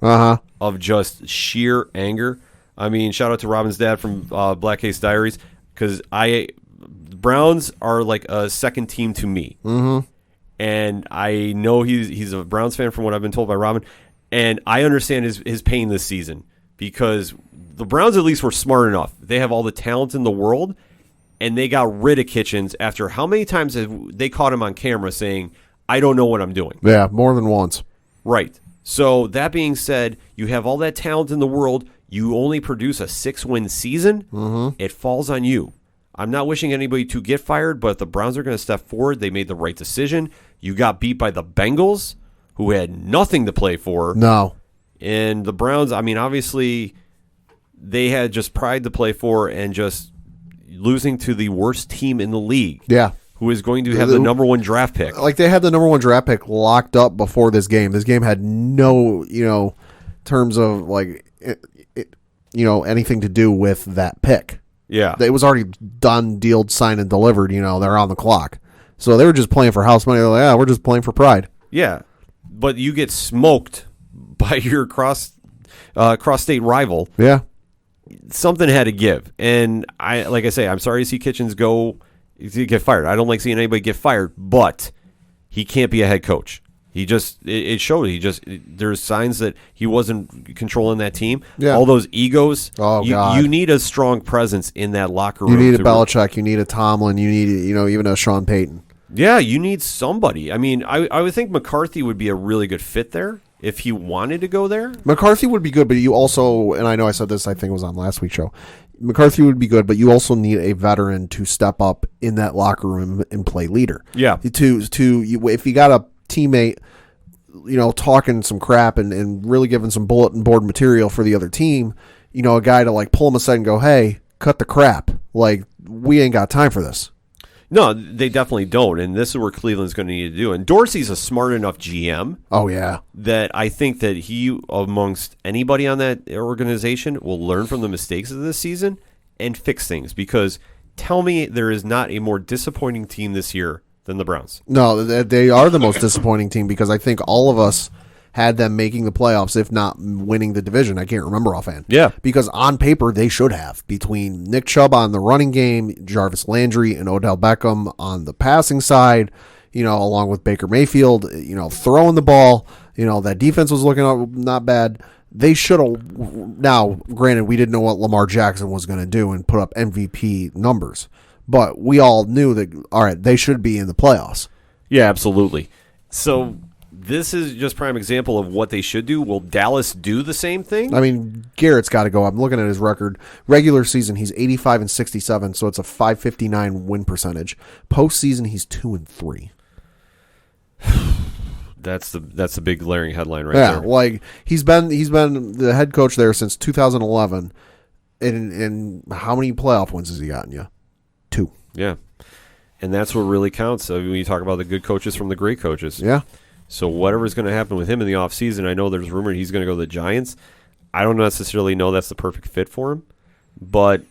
S3: of just sheer anger. I mean, shout out to Robin's dad from Black Case Diaries, because Browns are like a second team to me.
S4: Mm-hmm.
S3: And I know he's a Browns fan from what I've been told by Robin. And I understand his pain this season because the Browns at least were smart enough. They have all the talent in the world, and they got rid of Kitchens after how many times have they caught him on camera saying, I don't know what I'm doing.
S4: Yeah, more than once.
S3: Right. So that being said, you have all that talent in the world. You only produce a 6-win season. Mm-hmm. It falls on you. I'm not wishing anybody to get fired, but if the Browns are going to step forward, they made the right decision. You got beat by the Bengals, who had nothing to play for.
S4: No.
S3: And the Browns, I mean, obviously, they had just pride to play for and just losing to the worst team in the league.
S4: Yeah.
S3: Who is going to have the number 1 draft pick.
S4: Like, they had the number 1 draft pick locked up before this game. This game had no, terms of, like, anything to do with that pick.
S3: Yeah.
S4: It was already done, dealed, signed, and delivered. They're on the clock. So they were just playing for house money. They're like, we're just playing for pride.
S3: Yeah. But you get smoked by your cross-state rival.
S4: Yeah.
S3: Something had to give. And like I say, I'm sorry to see Kitchens get fired. I don't like seeing anybody get fired, but he can't be a head coach. It showed. There's signs that he wasn't controlling that team.
S4: Yeah.
S3: All those egos.
S4: Oh, God.
S3: You need a strong presence in that locker room.
S4: You need a Belichick. You need a Tomlin. You need, even a Sean Payton.
S3: Yeah, you need somebody. I mean, I would think McCarthy would be a really good fit there if he wanted to go there.
S4: McCarthy would be good, but you also, and I know I said this, I think it was on last week's show, McCarthy would be good, but you also need a veteran to step up in that locker room and play leader.
S3: Yeah.
S4: If you got a teammate, talking some crap and really giving some bulletin board material for the other team, a guy to like pull him aside and go, hey, cut the crap. Like, we ain't got time for this.
S3: No, they definitely don't, and this is where Cleveland's going to need to do. And Dorsey's a smart enough GM.
S4: Oh, yeah.
S3: That I think that he, amongst anybody on that organization, will learn from the mistakes of this season and fix things. Because tell me there is not a more disappointing team this year than the Browns.
S4: No, they are the most disappointing team because I think all of us had them making the playoffs, if not winning the division. I can't remember offhand.
S3: Yeah.
S4: Because on paper, they should have. Between Nick Chubb on the running game, Jarvis Landry, and Odell Beckham on the passing side, along with Baker Mayfield, throwing the ball, that defense was looking not bad. They should have. Now, granted, we didn't know what Lamar Jackson was going to do and put up MVP numbers. But we all knew that, all right, they should be in the playoffs.
S3: Yeah, absolutely. So this is just prime example of what they should do. Will Dallas do the same thing?
S4: I mean, Garrett's got to go. I'm looking at his record. Regular season, he's 85-67, so it's a .559 win percentage. Postseason, he's 2-3.
S3: That's the big glaring headline right
S4: there.
S3: there.
S4: Like he's been the head coach there since 2011. And how many playoff wins has he gotten you? 2.
S3: Yeah. And that's what really counts when you talk about the good coaches from the great coaches.
S4: Yeah.
S3: So whatever's going to happen with him in the offseason, I know there's rumor he's going to go to the Giants. I don't necessarily know that's the perfect fit for him, but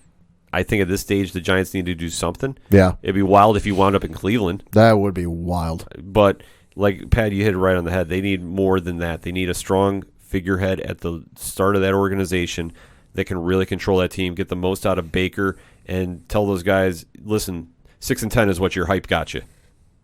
S3: I think at this stage the Giants need to do something.
S4: Yeah.
S3: It'd be wild if he wound up in Cleveland.
S4: That would be wild.
S3: But like Pat, you hit it right on the head. They need more than that. They need a strong figurehead at the start of that organization that can really control that team, get the most out of Baker, and tell those guys, listen, 6-10 is what your hype got you.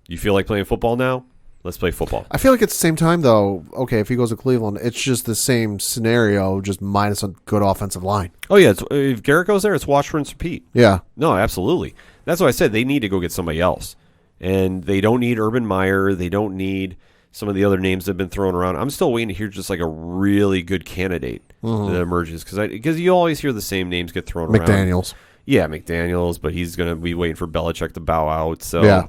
S3: You feel like playing football now? Let's play football.
S4: I feel like at the same time, though, okay, if he goes to Cleveland, it's just the same scenario, just minus a good offensive line.
S3: Oh, yeah. If Garrett goes there, it's wash, rinse, repeat.
S4: Yeah.
S3: No, absolutely. That's why I said they need to go get somebody else. And they don't need Urban Meyer. They don't need some of the other names that have been thrown around. I'm still waiting to hear just like a really good candidate that emerges. Because you always hear the same names get thrown around.
S4: McDaniels.
S3: Yeah, McDaniels, but he's going to be waiting for Belichick to bow out. So
S4: yeah.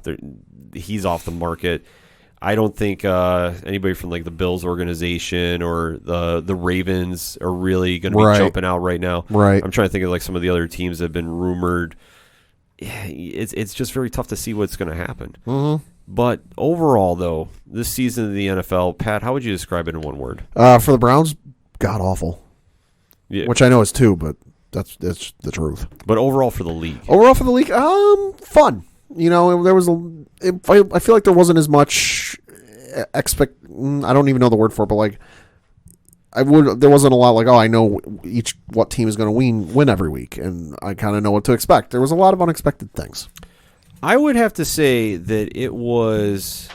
S3: He's off the market. I don't think anybody from like the Bills organization or the Ravens are really going to be jumping out right now.
S4: Right.
S3: I'm trying to think of like some of the other teams that have been rumored. It's just very tough to see what's going to happen.
S4: Mm-hmm.
S3: But overall, though, this season of the NFL, Pat, how would you describe it in one word?
S4: For the Browns, god awful.
S3: Yeah.
S4: Which I know is 2, but that's the truth.
S3: But overall for the league,
S4: fun. There was I feel like there wasn't as much I don't even know the word for it, but like there wasn't a lot like, I know what team is going to win every week, and I kind of know what to expect. There was a lot of unexpected things.
S3: I would have to say that it was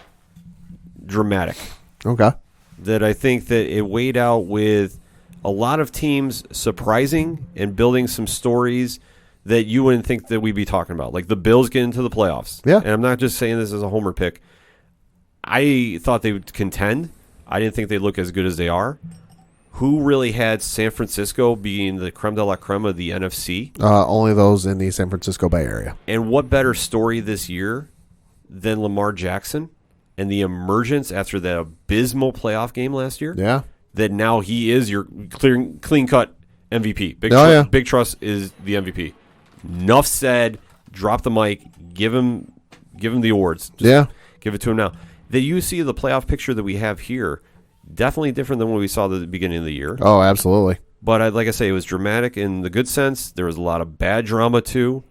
S3: dramatic.
S4: Okay.
S3: That I think that it weighed out with a lot of teams surprising and building some stories that you wouldn't think that we'd be talking about. Like the Bills get into the playoffs.
S4: Yeah.
S3: And I'm not just saying this as a homer pick. I thought they would contend. I didn't think they'd look as good as they are. Who really had San Francisco being the creme de la creme of the NFC?
S4: Only those in the San Francisco Bay Area.
S3: And what better story this year than Lamar Jackson and the emergence after that abysmal playoff game last year?
S4: Yeah.
S3: That now he is your clean-cut MVP. Big Trust is the MVP. Enough said. Drop the mic. Give him the awards. Just give it to him now. That you see the playoff picture that we have here, definitely different than what we saw at the beginning of the year.
S4: Oh, absolutely.
S3: But like I say, it was dramatic in the good sense. There was a lot of bad drama too.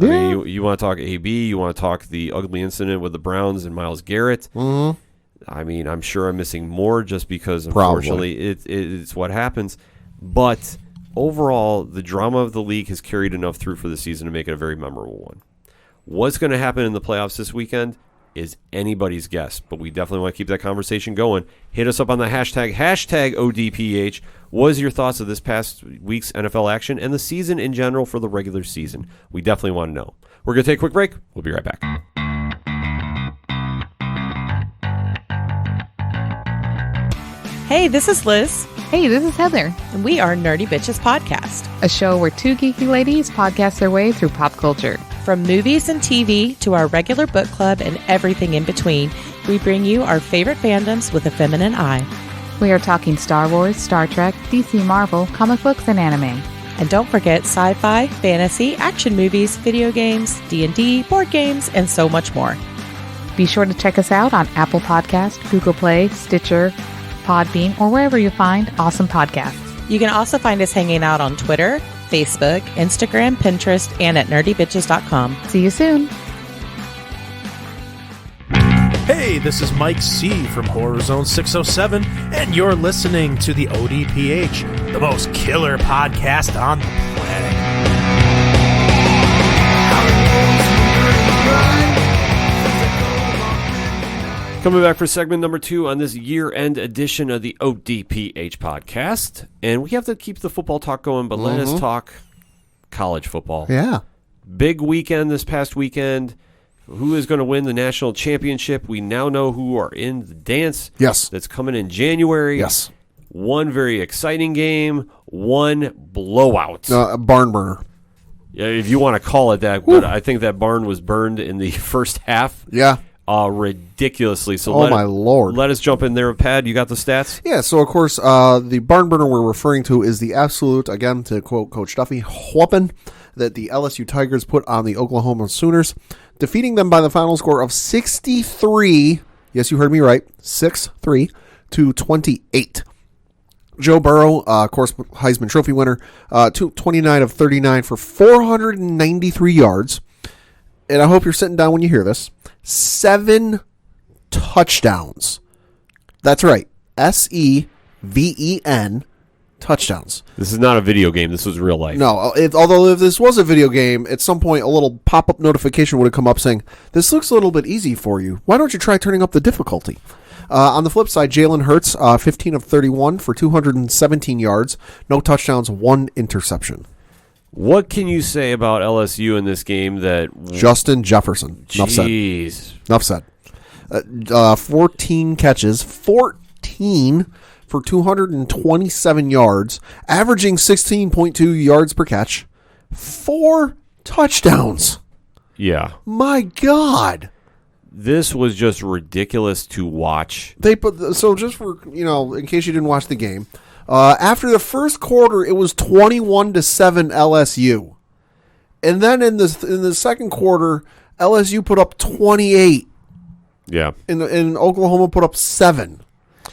S3: I mean, you want to talk AB, you want to talk the ugly incident with the Browns and Myles Garrett.
S4: Mm-hmm.
S3: I mean, I'm sure I'm missing more just because, unfortunately, it's what happens. But overall, the drama of the league has carried enough through for the season to make it a very memorable one. What's going to happen in the playoffs this weekend is anybody's guess, but we definitely want to keep that conversation going. Hit us up on the hashtag ODPH. What is your thoughts of this past week's NFL action and the season in general for the regular season? We definitely want to know. We're going to take a quick break. We'll be right back.
S5: Hey, this is Liz.
S6: Hey, this is Heather.
S5: And we are Nerdy Bitches Podcast.
S6: A show where two geeky ladies podcast their way through pop culture.
S5: From movies and TV to our regular book club and everything in between, we bring you our favorite fandoms with a feminine eye.
S6: We are talking Star Wars, Star Trek, DC, Marvel, comic books, and anime.
S5: And don't forget sci-fi, fantasy, action movies, video games, D&D, board games, and so much more.
S6: Be sure to check us out on Apple Podcast, Google Play, Stitcher, Podbean, or wherever you find awesome podcasts.
S5: You can also find us hanging out on Twitter, Facebook, Instagram, Pinterest, and at nerdybitches.com.
S6: See you soon.
S7: Hey, this is Mike C. from Horror Zone 607, and you're listening to the ODPH, the most killer podcast on the planet.
S3: Coming back for segment number 2 on this year-end edition of the ODPH podcast. And we have to keep the football talk going, but let us talk college football.
S4: Yeah.
S3: Big weekend this past weekend. Who is going to win the national championship? We now know who are in the dance.
S4: Yes.
S3: That's coming in January.
S4: Yes.
S3: One very exciting game, one blowout.
S4: A barn burner.
S3: Yeah, if you want to call it that, but I think that barn was burned in the first half.
S4: Yeah.
S3: Ridiculously. So
S4: oh, my Lord.
S3: Let us jump in there, Pad. You got the stats?
S4: Yeah, so, of course, the barn burner we're referring to is the absolute, again, to quote Coach Duffy, whooping that the LSU Tigers put on the Oklahoma Sooners, defeating them by the final score of 63, yes, you heard me right, 6-3 to 28. Joe Burrow, of course, Heisman Trophy winner, 29 of 39 for 493 yards. And I hope you're sitting down when you hear this. 7 touchdowns. That's right. SEVEN touchdowns.
S3: This is not a video game. This was real life.
S4: No, although if this was a video game, at some point a little pop-up notification would have come up saying, this looks a little bit easy for you. Why don't you try turning up the difficulty? On the flip side, Jalen Hurts, 15 of 31 for 217 yards. No touchdowns, 1 interception.
S3: What can you say about LSU in this game that...
S4: Justin Jefferson.
S3: Jeez.
S4: Enough said. 14 catches. 14 for 227 yards. Averaging 16.2 yards per catch. 4 touchdowns.
S3: Yeah.
S4: My God.
S3: This was just ridiculous to watch.
S4: So just for, in case you didn't watch the game... after the first quarter, it was 21-7 LSU, and then in the second quarter, LSU put up 28.
S3: Yeah,
S4: and Oklahoma put up 7.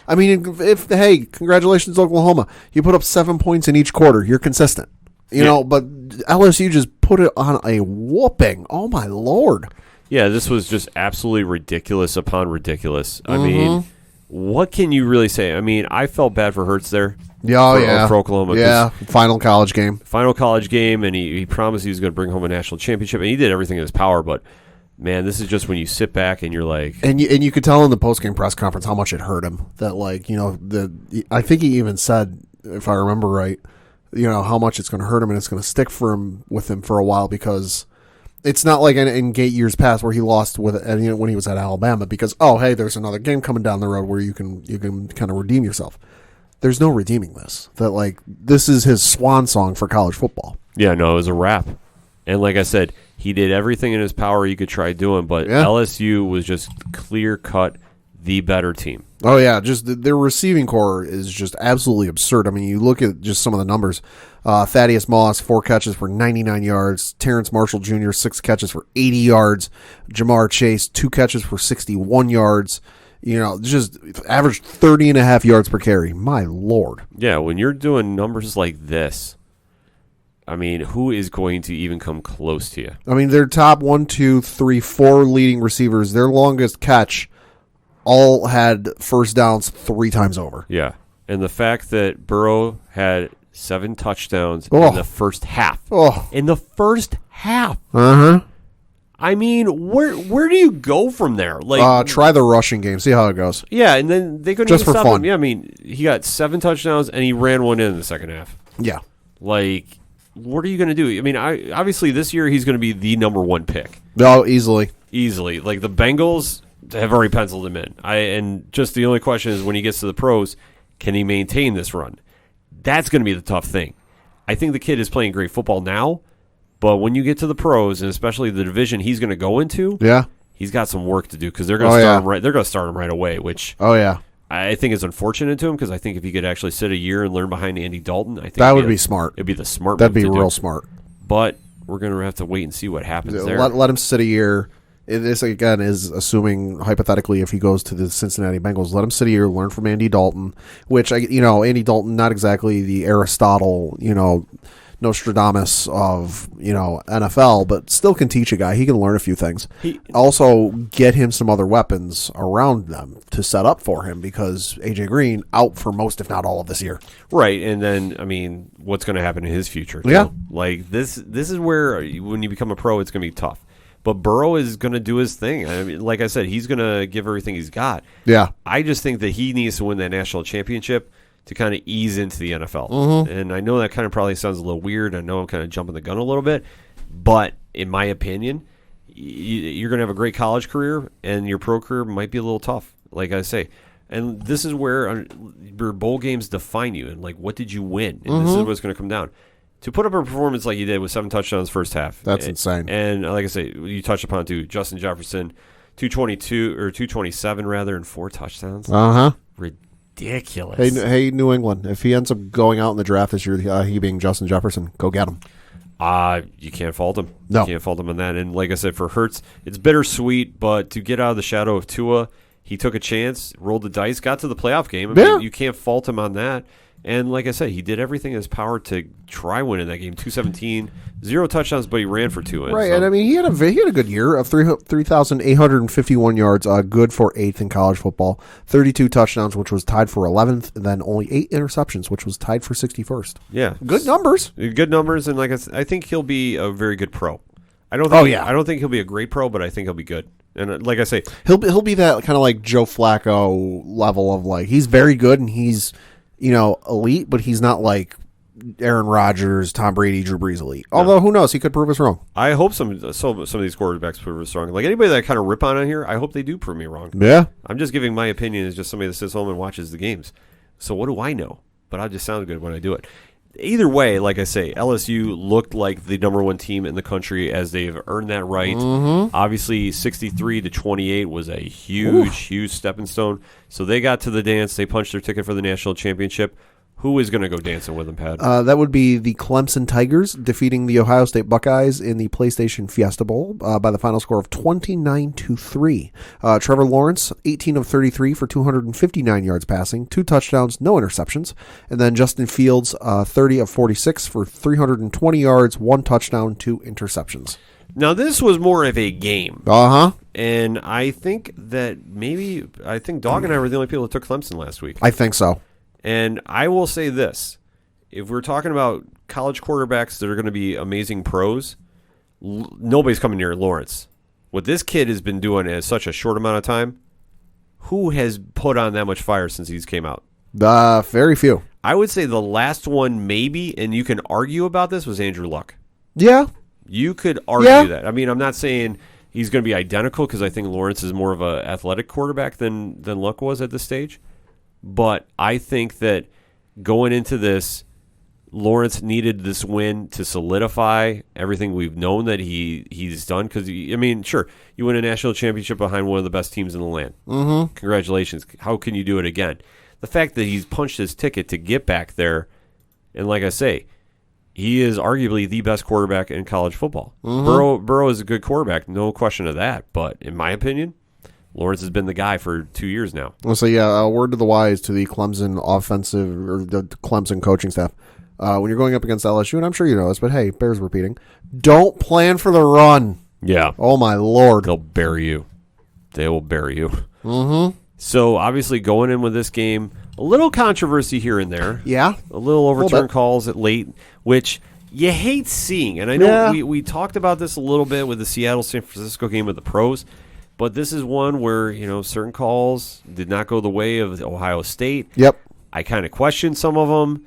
S4: I mean, hey, congratulations, Oklahoma! You put up 7 points in each quarter. You're consistent, you know. But LSU just put it on a whooping. Oh my Lord!
S3: Yeah, this was just absolutely ridiculous upon ridiculous. I mean. What can you really say? I mean, I felt bad for Hurts there. For Oklahoma.
S4: Yeah, final college game.
S3: And he promised he was going to bring home a national championship, and he did everything in his power. But, man, this is just when you sit back and you're like,
S4: And you could tell in the post-game press conference how much it hurt him. That, like, I think he even said, if I remember right, how much it's going to hurt him and it's going to stick with him for a while, because it's not like in years past where he lost when he was at Alabama because, oh, hey, there's another game coming down the road where you can kind of redeem yourself. There's no redeeming this. That, like, this is his swan song for college football.
S3: yeah, no, it was a wrap. And like I said, he did everything in his power he could try doing, but LSU was just clear-cut the better team.
S4: Oh, yeah, just their receiving core is just absolutely absurd. I mean, you look at just some of the numbers. Thaddeus Moss, 4 catches for 99 yards. Terrence Marshall Jr., 6 catches for 80 yards. Jamar Chase, 2 catches for 61 yards. Just averaged 30.5 yards per carry. My Lord.
S3: Yeah, when you're doing numbers like this, I mean, who is going to even come close to you?
S4: I mean, their top 1, 2, 3, 4 leading receivers, their longest catch all had first downs 3 times over.
S3: Yeah, and the fact that Burrow had 7 touchdowns in the first half. In the first half.
S4: Uh-huh.
S3: I mean, where do you go from there? Like,
S4: try the rushing game. See how it goes.
S3: Yeah, and then they couldn't
S4: Just
S3: even
S4: for
S3: stop
S4: fun.
S3: him. Yeah, I mean, he got 7 touchdowns, and he ran one in the second half.
S4: Yeah.
S3: Like, what are you going to do? I mean, obviously this year he's going to be the number 1 pick.
S4: No, easily.
S3: Easily. Like, the Bengals have already penciled him in. And just the only question is when he gets to the pros, can he maintain this run? That's going to be the tough thing. I think the kid is playing great football now, but when you get to the pros, and especially the division he's going to go into, he's got some work to do because they're going to start him right. They're going to start him right away, which I think is unfortunate to him because I think if he could actually sit a year and learn behind Andy Dalton, I think
S4: that would be smart.
S3: It'd be the smart.
S4: That'd
S3: move
S4: be
S3: to
S4: real
S3: do.
S4: smart.
S3: But we're going to have to wait and see what happens there.
S4: Let him sit a year. This, again, is assuming, hypothetically, if he goes to the Cincinnati Bengals, let him sit a year, learn from Andy Dalton, which, Andy Dalton, not exactly the Aristotle, Nostradamus of, NFL, but still can teach a guy. He can learn a few things. Also, get him some other weapons around them to set up for him because A.J. Green out for most, if not all, of this year.
S3: Right, and then, I mean, what's going to happen in his future? Too?
S4: Yeah.
S3: Like, this is where, when you become a pro, it's going to be tough. But Burrow is going to do his thing. I mean, like I said, he's going to give everything he's got.
S4: Yeah.
S3: I just think that he needs to win that national championship to kind of ease into the NFL.
S4: Mm-hmm.
S3: And I know that kind of probably sounds a little weird. I know I'm kind of jumping the gun a little bit. But in my opinion, you're going to have a great college career, and your pro career might be a little tough, like I say. And this is where your bowl games define you. And, like, what did you win? And this is what's going to come down. To put up a performance like you did with 7 touchdowns first half.
S4: That's insane.
S3: And like I say, you touched upon, too, Justin Jefferson, 227 rather, and 4 touchdowns.
S4: Uh-huh.
S3: Ridiculous.
S4: Hey, New England, if he ends up going out in the draft this year, he being Justin Jefferson, go get him.
S3: You can't fault him.
S4: No.
S3: You can't fault him on that. And like I said, for Hurts, it's bittersweet, but to get out of the shadow of Tua, he took a chance, rolled the dice, got to the playoff game. I mean, you can't fault him on that. And like I said, he did everything in his power to try winning that game. 217, 0 touchdowns, but he ran for 2.
S4: Right,
S3: so.
S4: and I mean, he had a good year of 3,851 yards, good for 8th in college football. 32 touchdowns, which was tied for 11th, and then only 8 interceptions, which was tied for 61st.
S3: Yeah,
S4: good numbers.
S3: Good numbers, and like I think he'll be a very good pro. I don't think he'll be a great pro, but I think he'll be good. And like I say,
S4: he'll be that kind of like Joe Flacco level of, like, he's very good and he's elite, but he's not like Aaron Rodgers, Tom Brady, Drew Brees elite. Although, who knows? He could prove us wrong.
S3: I hope some of these quarterbacks prove us wrong. Like, anybody that I kind of rip on here, I hope they do prove me wrong.
S4: Yeah.
S3: I'm just giving my opinion as just somebody that sits home and watches the games. So what do I know? But I just sound good when I do it. Either way, like I say, LSU looked like the number 1 team in the country as they've earned that right.
S4: Mm-hmm.
S3: Obviously, 63-28 was a huge stepping stone. So they got to the dance. They punched their ticket for the national championship. Who is going to go dancing with them, Pat?
S4: That would be the Clemson Tigers defeating the Ohio State Buckeyes in the PlayStation Fiesta Bowl by the final score of 29-3. Trevor Lawrence, 18 of 33 for 259 yards passing, 2 touchdowns, no interceptions. And then Justin Fields, 30 of 46 for 320 yards, 1 touchdown, 2 interceptions.
S3: Now, this was more of a game.
S4: Uh-huh.
S3: And I think that I think Dog and I were the only people that took Clemson last week.
S4: I think so.
S3: And I will say this. If we're talking about college quarterbacks that are going to be amazing pros, nobody's coming near Lawrence. What this kid has been doing in such a short amount of time, who has put on that much fire since he's came out?
S4: Very few.
S3: I would say the last one maybe, and you can argue about this, was Andrew Luck.
S4: Yeah.
S3: You could argue that. I mean, I'm not saying he's going to be identical because I think Lawrence is more of an athletic quarterback than Luck was at this stage. But I think that going into this, Lawrence needed this win to solidify everything we've known that he's done. Because, I mean, sure, you win a national championship behind one of the best teams in the land. Mm-hmm. Congratulations. How can you do it again? The fact that he's punched his ticket to get back there, and like I say, he is arguably the best quarterback in college football. Mm-hmm. Burrow is a good quarterback, no question of that. But in my opinion, Lawrence has been the guy for 2 years now.
S4: Well, so yeah, a word to the wise to the Clemson offensive or the Clemson coaching staff. When you're going up against LSU, and I'm sure you know this, but hey, bears repeating, don't plan for the run.
S3: Yeah.
S4: Oh, my Lord.
S3: They'll bury you. They will bury you.
S4: Mm-hmm.
S3: So, obviously, going in with this game, a little controversy here and there.
S4: Yeah.
S3: A little overturn calls at late, which you hate seeing. And I know we talked about this a little bit with the Seattle-San Francisco game with the pros, but this is one where, you know, certain calls did not go the way of Ohio State.
S4: Yep.
S3: I kind of questioned some of them,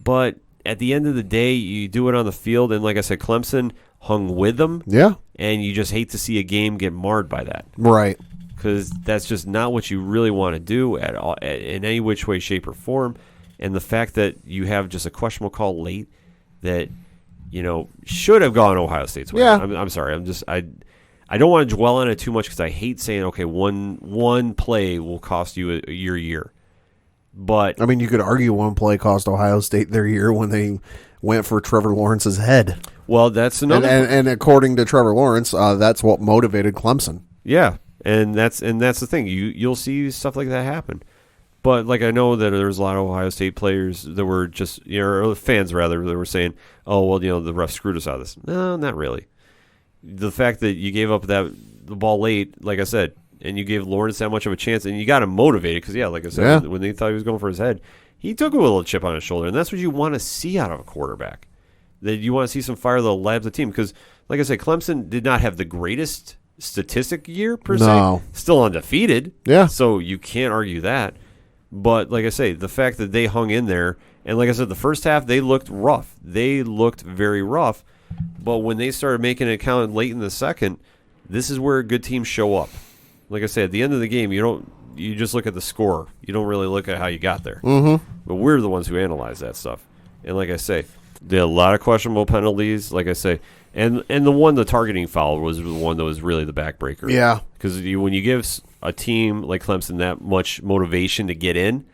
S3: but at the end of the day, you do it on the field, and like I said, Clemson hung with them.
S4: Yeah.
S3: And you just hate to see a game get marred by that.
S4: Right.
S3: Because that's just not what you really want to do at all, in any which way, shape, or form. And the fact that you have just a questionable call late that, you know, should have gone Ohio State's way.
S4: Yeah.
S3: I'm sorry. I don't want to dwell on it too much because I hate saying, okay, one play will cost you your year. But
S4: I mean, you could argue one play cost Ohio State their year when they went for Trevor Lawrence's head.
S3: Well, that's another.
S4: And according to Trevor Lawrence, that's what motivated Clemson.
S3: Yeah. And that's the thing. You'll see stuff like that happen. But like I know that there's a lot of Ohio State players that were just, you know, or fans rather, that were saying, "Oh, well, you know, the ref screwed us out of this." No, not really. The fact that you gave up the ball late, like I said, and you gave Lawrence that much of a chance, and you got him motivated because, yeah, like I said, when they thought he was going for his head, he took a little chip on his shoulder, and that's what you want to see out of a quarterback. That you want to see some fire that'll light up the team because, like I said, Clemson did not have the greatest statistic year per se. Still undefeated.
S4: Yeah.
S3: So you can't argue that. But like I say, the fact that they hung in there, and like I said, the first half they looked rough. They looked very rough. But when they started making it count late in the second, this is where good teams show up. Like I said, at the end of the game, you just look at the score. You don't really look at how you got there.
S4: Mm-hmm.
S3: But we're the ones who analyze that stuff. And like I say, they had a lot of questionable penalties. Like I say. And the targeting foul was the one that was really the backbreaker.
S4: Yeah.
S3: Because when you give a team like Clemson that much motivation to get in,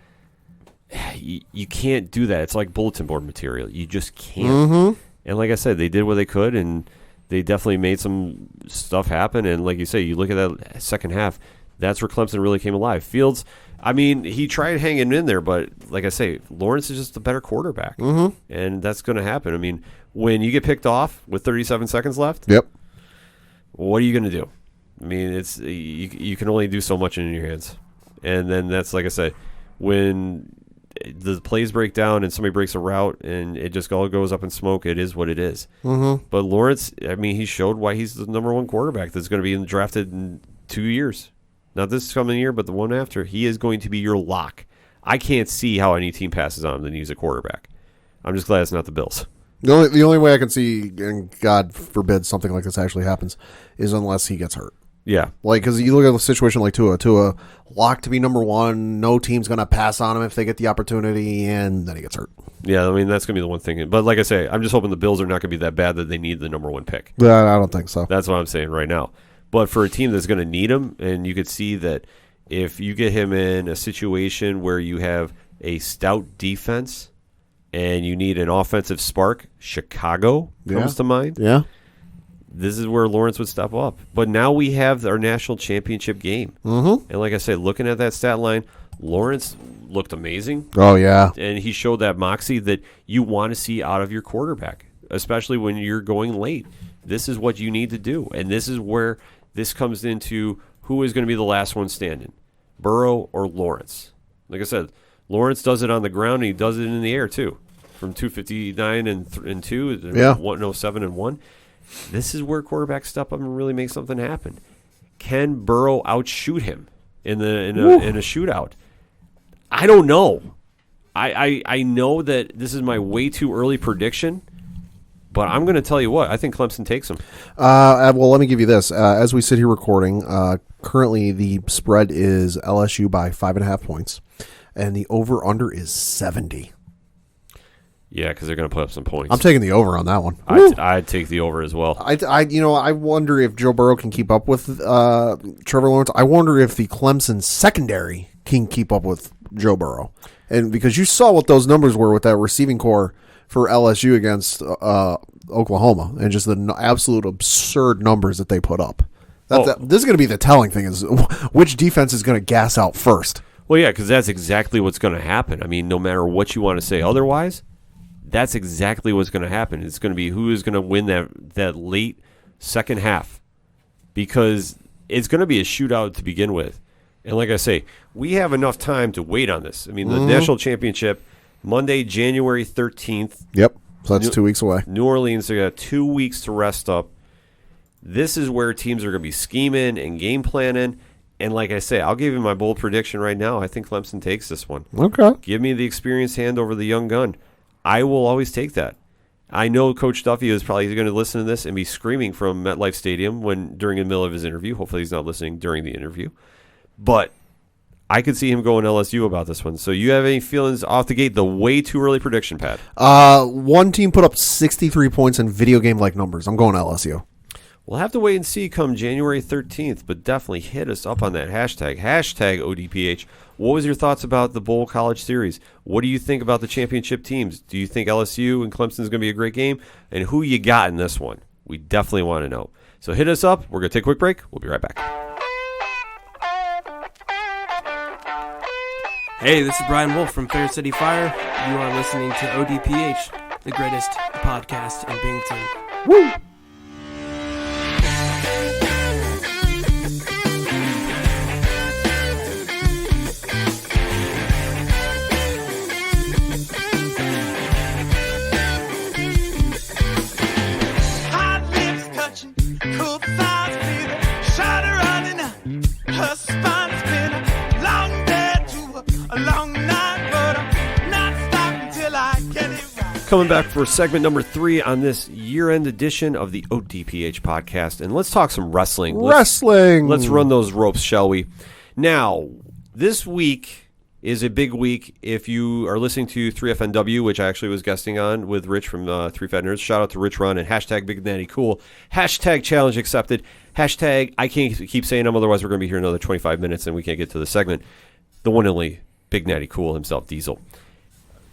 S3: you can't do that. It's like bulletin board material. You just can't.
S4: Mm-hmm.
S3: And like I said, they did what they could, and they definitely made some stuff happen. And like you say, you look at that second half, that's where Clemson really came alive. Fields, I mean, he tried hanging in there, but like I say, Lawrence is just a better quarterback.
S4: Mm-hmm.
S3: And that's going to happen. I mean, when you get picked off with 37 seconds left,
S4: yep.
S3: What are you going to do? I mean, it's you can only do so much in your hands. And then that's, like I said, when the plays break down and somebody breaks a route and it just all goes up in smoke, it is what it is.
S4: Mm-hmm.
S3: But Lawrence, I mean, he showed why he's the number one quarterback that's going to be drafted in 2 years. Not this coming year, but the one after. He is going to be your lock. I can't see how any team passes on him than he's a quarterback. I'm just glad it's not the Bills.
S4: The only way I can see, and God forbid something like this actually happens, is unless he gets hurt.
S3: Yeah.
S4: Like, because you look at a situation like Tua locked to be number one, no team's going to pass on him if they get the opportunity, and then he gets hurt.
S3: Yeah, I mean, that's going to be the one thing. But like I say, I'm just hoping the Bills are not going to be that bad that they need the number one pick.
S4: I don't think so.
S3: That's what I'm saying right now. But for a team that's going to need him, and you could see that if you get him in a situation where you have a stout defense and you need an offensive spark, Chicago comes to mind.
S4: Yeah.
S3: This is where Lawrence would step up. But now we have our national championship game.
S4: Mm-hmm.
S3: And like I said, looking at that stat line, Lawrence looked amazing.
S4: Oh, yeah.
S3: And he showed that moxie that you want to see out of your quarterback, especially when you're going late. This is what you need to do. And this is where this comes into who is going to be the last one standing, Burrow or Lawrence. Like I said, Lawrence does it on the ground, and he does it in the air, too. From 259 and 2, 107 and 1. This is where quarterbacks step up and really make something happen. Can Burrow outshoot him in a shootout? I don't know. I know that this is my way too early prediction, but I'm going to tell you what. I think Clemson takes them.
S4: Well, let me give you this. As we sit here recording, currently the spread is LSU by 5.5 points, and the over-under is 70.
S3: Yeah, because they're going to put up some points.
S4: I'm taking the over on that one.
S3: I'd take the over as well.
S4: I wonder if Joe Burrow can keep up with Trevor Lawrence. I wonder if the Clemson secondary can keep up with Joe Burrow. And because you saw what those numbers were with that receiving core for LSU against Oklahoma, and just the absolute absurd numbers that they put up. This is going to be the telling thing, is which defense is going to gas out first.
S3: Well, yeah, because that's exactly what's going to happen. I mean, no matter what you want to say otherwise, that's exactly what's going to happen. It's going to be who is going to win that late second half, because it's going to be a shootout to begin with. And like I say, we have enough time to wait on this. I mean, the national championship, Monday, January 13th.
S4: Yep, so that's 2 weeks away.
S3: New Orleans, they got 2 weeks to rest up. This is where teams are going to be scheming and game planning. And like I say, I'll give you my bold prediction right now. I think Clemson takes this one.
S4: Okay.
S3: Give me the experienced hand over the young gun. I will always take that. I know Coach Duffy is probably going to listen to this and be screaming from MetLife Stadium during the middle of his interview. Hopefully he's not listening during the interview. But I could see him going LSU about this one. So you have any feelings off the gate? The way too early prediction, Pat?
S4: One team put up 63 points in video game-like numbers. I'm going LSU.
S3: We'll have to wait and see come January 13th, but definitely hit us up on that hashtag ODPH. What was your thoughts about the Bowl College Series? What do you think about the championship teams? Do you think LSU and Clemson is going to be a great game? And who you got in this one? We definitely want to know. So hit us up. We're going to take a quick break. We'll be right back.
S8: Hey, this is Brian Wolf from Fair City Fire. You are listening to ODPH, the greatest podcast in Binghamton.
S4: Woo!
S2: Hot lips touching, cool thighs feeling, shawty running up, her spine spinning, long day to a long night, but I'm not stopping till I get it right.
S3: Coming back for segment number 3 on this year-end edition of the ODPH podcast. And let's talk some wrestling. Let's run those ropes, shall we? Now, this week is a big week if you are listening to 3FNW, which I actually was guesting on with Rich from 3 Fat Nerds. Shout out to Rich Run and hashtag Big Natty Cool. Hashtag challenge accepted. Hashtag I can't keep saying them, otherwise we're going to be here another 25 minutes and we can't get to the segment. The one and only Big Natty Cool himself, Diesel.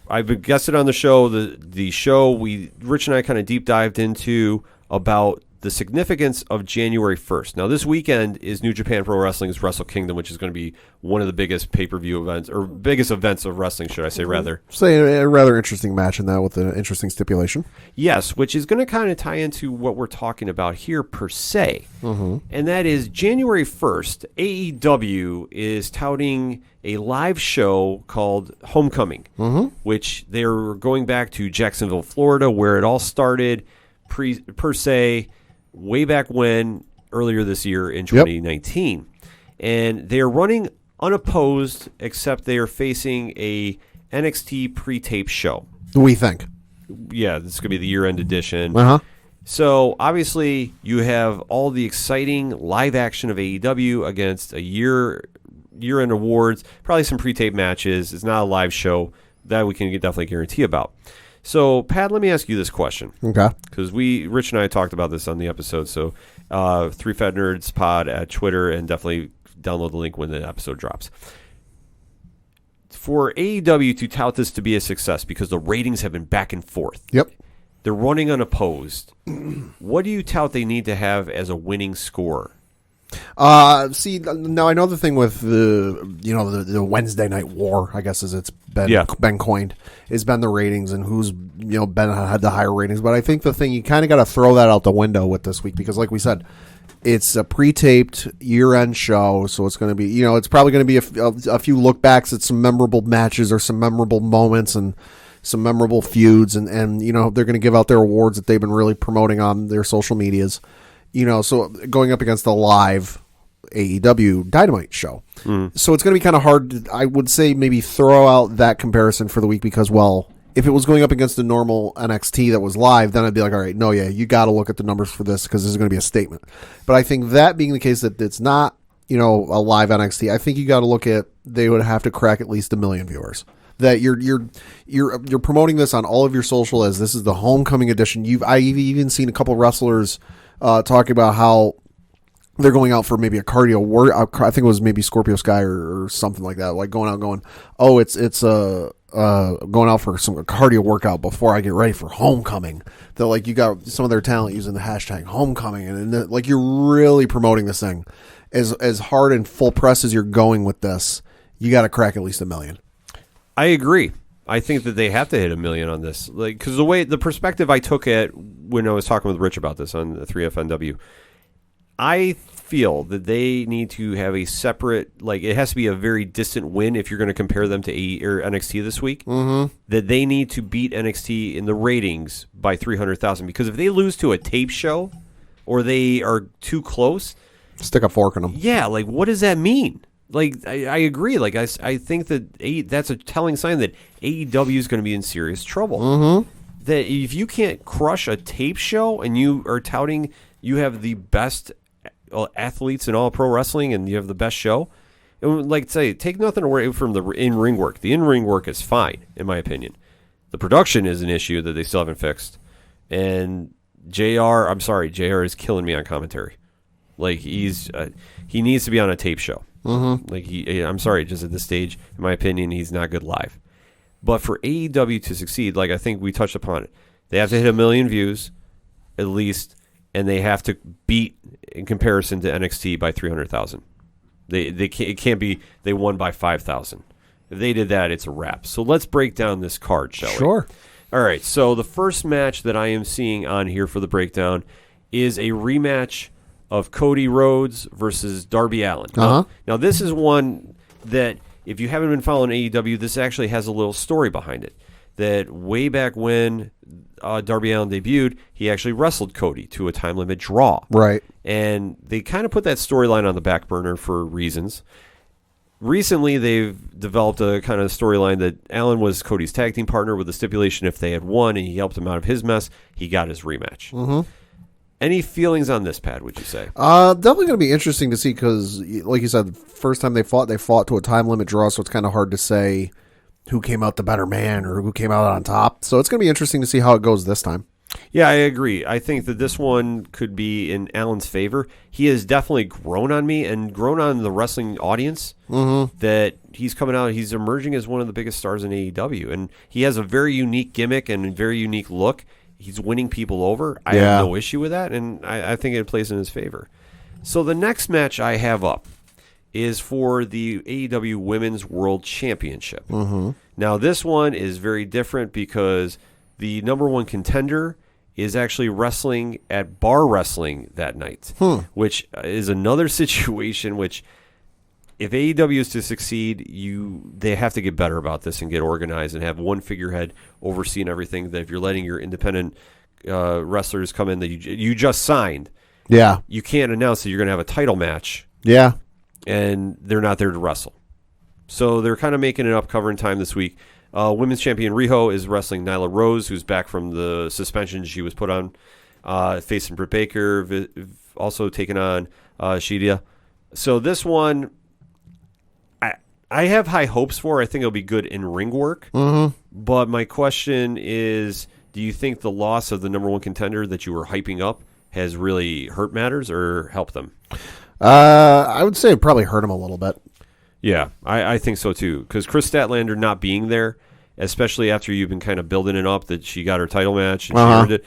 S3: I've been guested on the show. The show Rich and I kind of deep dived into about the significance of January 1st. Now, this weekend is New Japan Pro Wrestling's Wrestle Kingdom, which is going to be one of the biggest pay-per-view events, or biggest events of wrestling, should I say, rather.
S4: Say a rather interesting match in that with an interesting stipulation.
S3: Yes, which is going to kind of tie into what we're talking about here per se. Mm-hmm. And that is January 1st, AEW is touting a live show called Homecoming, which they're going back to Jacksonville, Florida, where it all started per se, way back when, earlier this year in 2019. Yep. And they're running unopposed, except they are facing a NXT pre-tape show.
S4: We think.
S3: Yeah, this is going to be the year-end edition.
S4: Uh-huh.
S3: So, obviously, you have all the exciting live action of AEW against a year-end awards, probably some pre-tape matches. It's not a live show. That we can definitely guarantee about. So, Pat, let me ask you this question.
S4: Okay.
S3: Because Rich and I talked about this on the episode. So, 3 Fat Nerds Pod at Twitter, and definitely download the link when the episode drops. For AEW to tout this to be a success, because the ratings have been back and forth.
S4: Yep.
S3: They're running unopposed. What do you tout they need to have as a winning score?
S4: See, now I know the thing with the Wednesday Night War, I guess as it's been coined, has been the ratings and who's had the higher ratings. But I think the thing, you kind of got to throw that out the window with this week, because like we said, it's a pre-taped year-end show, so it's going to be, it's probably going to be a few look backs at some memorable matches or some memorable moments, and some memorable feuds, and you know, they're going to give out their awards that they've been really promoting on their social medias. You know, so going up against the live AEW Dynamite show. So it's going to be kind of hard to, I would say, maybe throw out that comparison for the week because, well, if it was going up against the normal NXT that was live, then I'd be like, all right, no, yeah, you got to look at the numbers for this because this is going to be a statement. But I think that being the case that it's not, you know, a live NXT, I think you got to look at, they would have to crack at least 1 million viewers. That you're promoting this on all of your social as this is the homecoming edition. I've even seen a couple wrestlers talking about how they're going out for maybe a cardio work. I think it was maybe Scorpio Sky or something like that. Like going out going, oh, it's going out for some cardio workout before I get ready for homecoming. That like you got some of their talent using the hashtag homecoming, and like you're really promoting this thing as hard and full press as you're going with this. You got to crack at least 1 million.
S3: I agree. I think that they have to hit 1 million on this, like because the perspective I took at when I was talking with Rich about this on the 3FNW, I feel that they need to have a separate, like it has to be a very distant win if you're going to compare them to NXT this week. That they need to beat NXT in the ratings by 300,000 because if they lose to a tape show or they are too close,
S4: stick a fork in them.
S3: Yeah, like what does that mean? Like I agree. Like I think that that's a telling sign that AEW is going to be in serious trouble. That if you can't crush a tape show and you are touting you have the best athletes in all pro wrestling and you have the best show, and like say, take nothing away from the in-ring work. The in-ring work is fine, in my opinion. The production is an issue that they still haven't fixed. And JR is killing me on commentary. Like he needs to be on a tape show. Like I'm sorry, just at this stage, in my opinion, he's not good live. But for AEW to succeed, like I think we touched upon it, they have to hit 1 million views at least, and they have to beat in comparison to NXT by 300,000. It can't be they won by 5,000. If they did that, it's a wrap. So let's break down this card, shall we?
S4: Sure.
S3: All right. So the first match that I am seeing on here for the breakdown is a rematch of Cody Rhodes versus Darby Allin. Now this is one that if you haven't been following AEW, this actually has a little story behind it. That way back when Darby Allin debuted, he actually wrestled Cody to a time limit draw.
S4: Right.
S3: And they kind of put that storyline on the back burner for reasons. Recently, they've developed a kind of storyline that Allin was Cody's tag team partner with the stipulation if they had won and he helped him out of his mess, he got his rematch. Any feelings on this, Pat, would you say?
S4: Definitely going to be interesting to see because, like you said, the first time they fought to a time limit draw, so it's kind of hard to say who came out the better man or who came out on top. So it's going to be interesting to see how it goes this time.
S3: Yeah, I agree. I think that this one could be in Allen's favor. He has definitely grown on me and grown on the wrestling audience. That he's coming out, he's emerging as one of the biggest stars in AEW. And he has a very unique gimmick and a very unique look. He's winning people over. I have no issue with that, and I think it plays in his favor. So the next match I have up is for the AEW Women's World Championship. Now, this one is very different because the number one contender is actually wrestling at Bar Wrestling that night, which is another situation which, if AEW is to succeed, they have to get better about this and get organized and have one figurehead overseeing everything. That if you're letting your independent wrestlers come in that you just signed, you can't announce that you're going to have a title match. And they're not there to wrestle. So they're kind of making it up covering time this week. Women's champion Riho is wrestling Nyla Rose, who's back from the suspension she was put on, facing Britt Baker, also taking on Shida. So this one, I have high hopes for. I think it'll be good in ring work. But my question is, do you think the loss of the number one contender that you were hyping up has really hurt matters or helped them?
S4: I would say it probably hurt him a little bit.
S3: Yeah, I think so too. Because Chris Statlander not being there, especially after you've been kind of building it up that she got her title match and she earned it,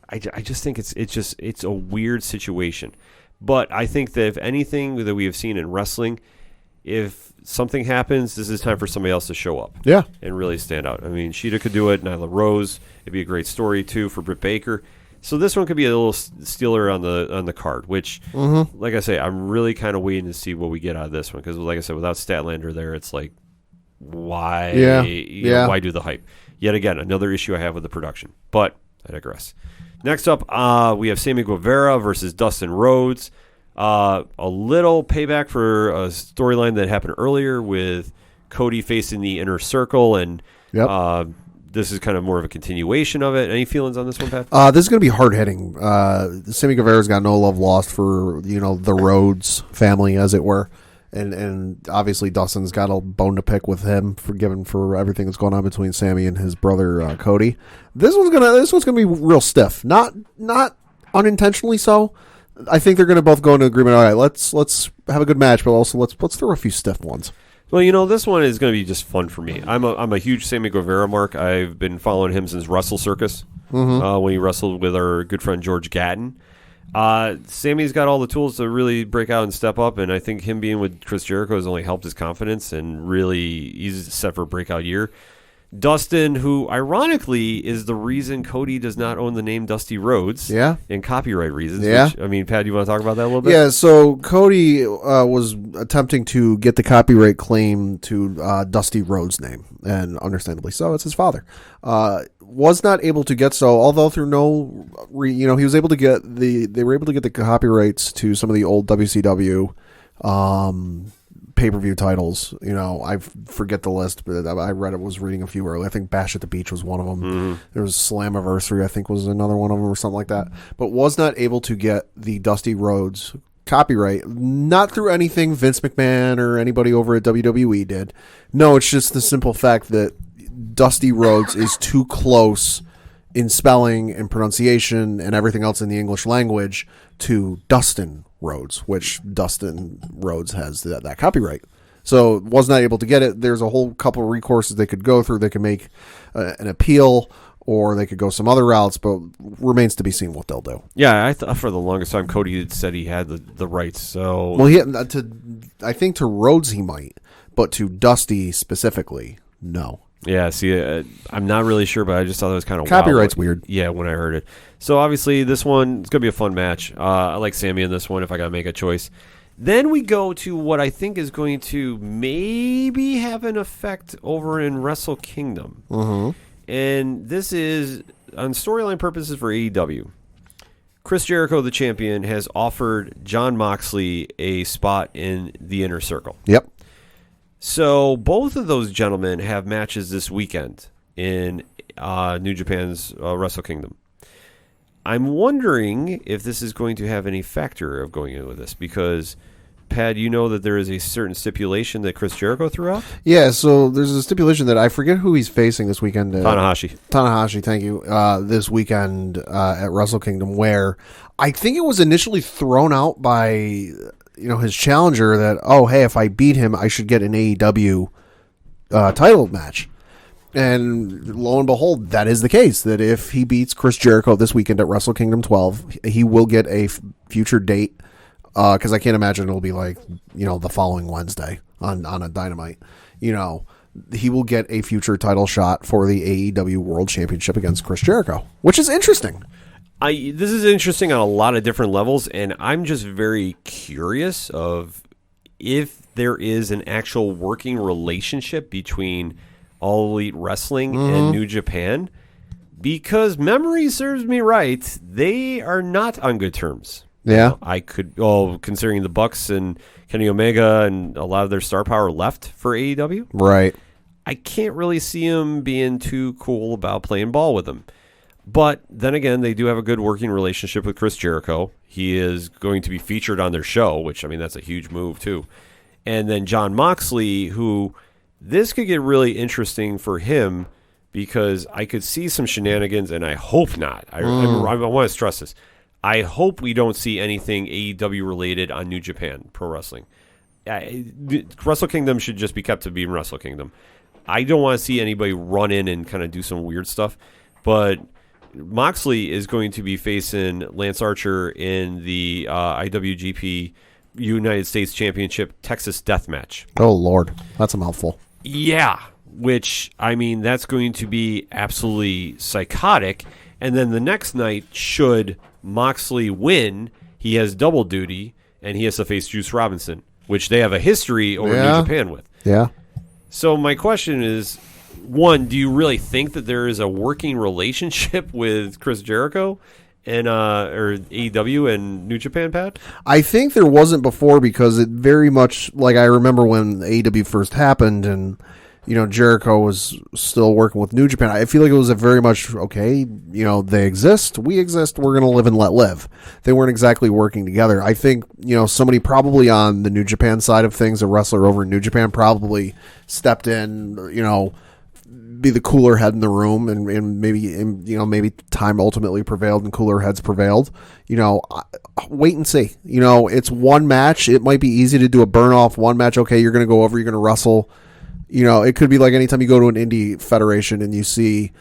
S3: I just think it's a weird situation. But I think that if anything that we have seen in wrestling, if something happens, this is time for somebody else to show up. And really stand out. I mean, Shida could do it. Nyla Rose, it'd be a great story too for Britt Baker. So this one could be a little stealer on the card, which, like I say, I'm really kind of waiting to see what we get out of this one because, like I said, without Statlander there, it's like why?
S4: Yeah.
S3: Why do the hype? Yet again, another issue I have with the production. But I digress. Next up, we have Sammy Guevara versus Dustin Rhodes. A little payback for a storyline that happened earlier with Cody facing the Inner Circle, and this is kind of more of a continuation of it. Any feelings on this one, Pat?
S4: This is going to be hard hitting. Sammy Guevara's got no love lost for the Rhodes family, as it were, and obviously Dustin's got a bone to pick with him for everything that's going on between Sammy and his brother Cody. This one's gonna be real stiff, not unintentionally so. I think they're going to both go into agreement. All right, let's have a good match, but also let's throw a few stiff ones.
S3: Well, this one is going to be just fun for me. I'm a huge Sammy Guevara mark. I've been following him since Wrestle Circus, when he wrestled with our good friend George Gatton. Sammy's got all the tools to really break out and step up, and I think him being with Chris Jericho has only helped his confidence, and really he's set for a breakout year. Dustin, who ironically is the reason Cody does not own the name Dusty Rhodes, and copyright reasons.
S4: Yeah.
S3: Which, Pat, you want to talk about that a little bit?
S4: Yeah. So Cody was attempting to get the copyright claim to Dusty Rhodes' name, and understandably so, it's his father. Was not able to get so, although through he was able to get they were able to get the copyrights to some of the old WCW. Pay-per-view titles. I forget the list, but I was reading a few earlier. I think Bash at the Beach was one of them. There was Slammiversary, I think, was another one of them, or something like that. But was not able to get the Dusty Rhodes copyright, not through anything Vince McMahon or anybody over at WWE did. No, it's just the simple fact that Dusty Rhodes is too close in spelling and pronunciation and everything else in the English language to Dustin Rhodes, which Dustin Rhodes has that copyright. So was not able to get it. There's a whole couple of recourses they could go through. They could make an appeal, or they could go some other routes, but remains to be seen what they'll do.
S3: Yeah, I thought for the longest time Cody had said he had the rights. So
S4: I think to Rhodes he might, but to Dusty specifically, no.
S3: Yeah, see, I'm not really sure, but I just thought it was kind of
S4: copyright's weird.
S3: Yeah, when I heard it. So obviously this one, it's going to be a fun match. I like Sammy in this one if I got to make a choice. Then we go to what I think is going to maybe have an effect over in Wrestle Kingdom. And this is, on storyline purposes for AEW, Chris Jericho, the champion, has offered Jon Moxley a spot in the Inner Circle.
S4: Yep.
S3: So both of those gentlemen have matches this weekend in New Japan's Wrestle Kingdom. I'm wondering if this is going to have any factor of going in with this, because, Pat, you know that there is a certain stipulation that Chris Jericho threw out?
S4: Yeah, so there's a stipulation that I forget who he's facing this weekend. Tanahashi, thank you. This weekend at Wrestle Kingdom, where I think it was initially thrown out by his challenger that, hey, if I beat him, I should get an AEW title match. And lo and behold, that is the case, that if he beats Chris Jericho this weekend at Wrestle Kingdom 12, he will get a future date, because I can't imagine it'll be like, the following Wednesday on a Dynamite. He will get a future title shot for the AEW World Championship against Chris Jericho, which is interesting.
S3: This is interesting on a lot of different levels, and I'm just very curious of if there is an actual working relationship between All Elite Wrestling and New Japan, because memory serves me right, they are not on good terms.
S4: Yeah.
S3: Considering the Bucks and Kenny Omega and a lot of their star power left for AEW.
S4: Right.
S3: I can't really see him being too cool about playing ball with them. But then again, they do have a good working relationship with Chris Jericho. He is going to be featured on their show, which, that's a huge move, too. And then Jon Moxley, who this could get really interesting for him, because I could see some shenanigans, and I hope not. I want to stress this. I hope we don't see anything AEW related on New Japan Pro Wrestling. Wrestle Kingdom should just be kept to being Wrestle Kingdom. I don't want to see anybody run in and kind of do some weird stuff, but Moxley is going to be facing Lance Archer in the IWGP United States Championship Texas Death Match.
S4: Oh, Lord. That's a mouthful.
S3: Yeah, which, that's going to be absolutely psychotic. And then the next night, should Moxley win, he has double duty, and he has to face Juice Robinson, which they have a history over New Japan with.
S4: Yeah.
S3: So my question is, one, do you really think that there is a working relationship with Chris Jericho and or AEW and New Japan, Pat?
S4: I think there wasn't before because it very much, like I remember when AEW first happened and, Jericho was still working with New Japan. I feel like it was a very much, okay, they exist, we exist, we're going to live and let live. They weren't exactly working together. I think, somebody probably on the New Japan side of things, a wrestler over in New Japan probably stepped in, be the cooler head in the room, and maybe time ultimately prevailed and cooler heads prevailed. Wait and see. It's one match. It might be easy to do a burn off one match. Okay, you're going to go over, you're going to wrestle. It could be like anytime you go to an indie federation and you see,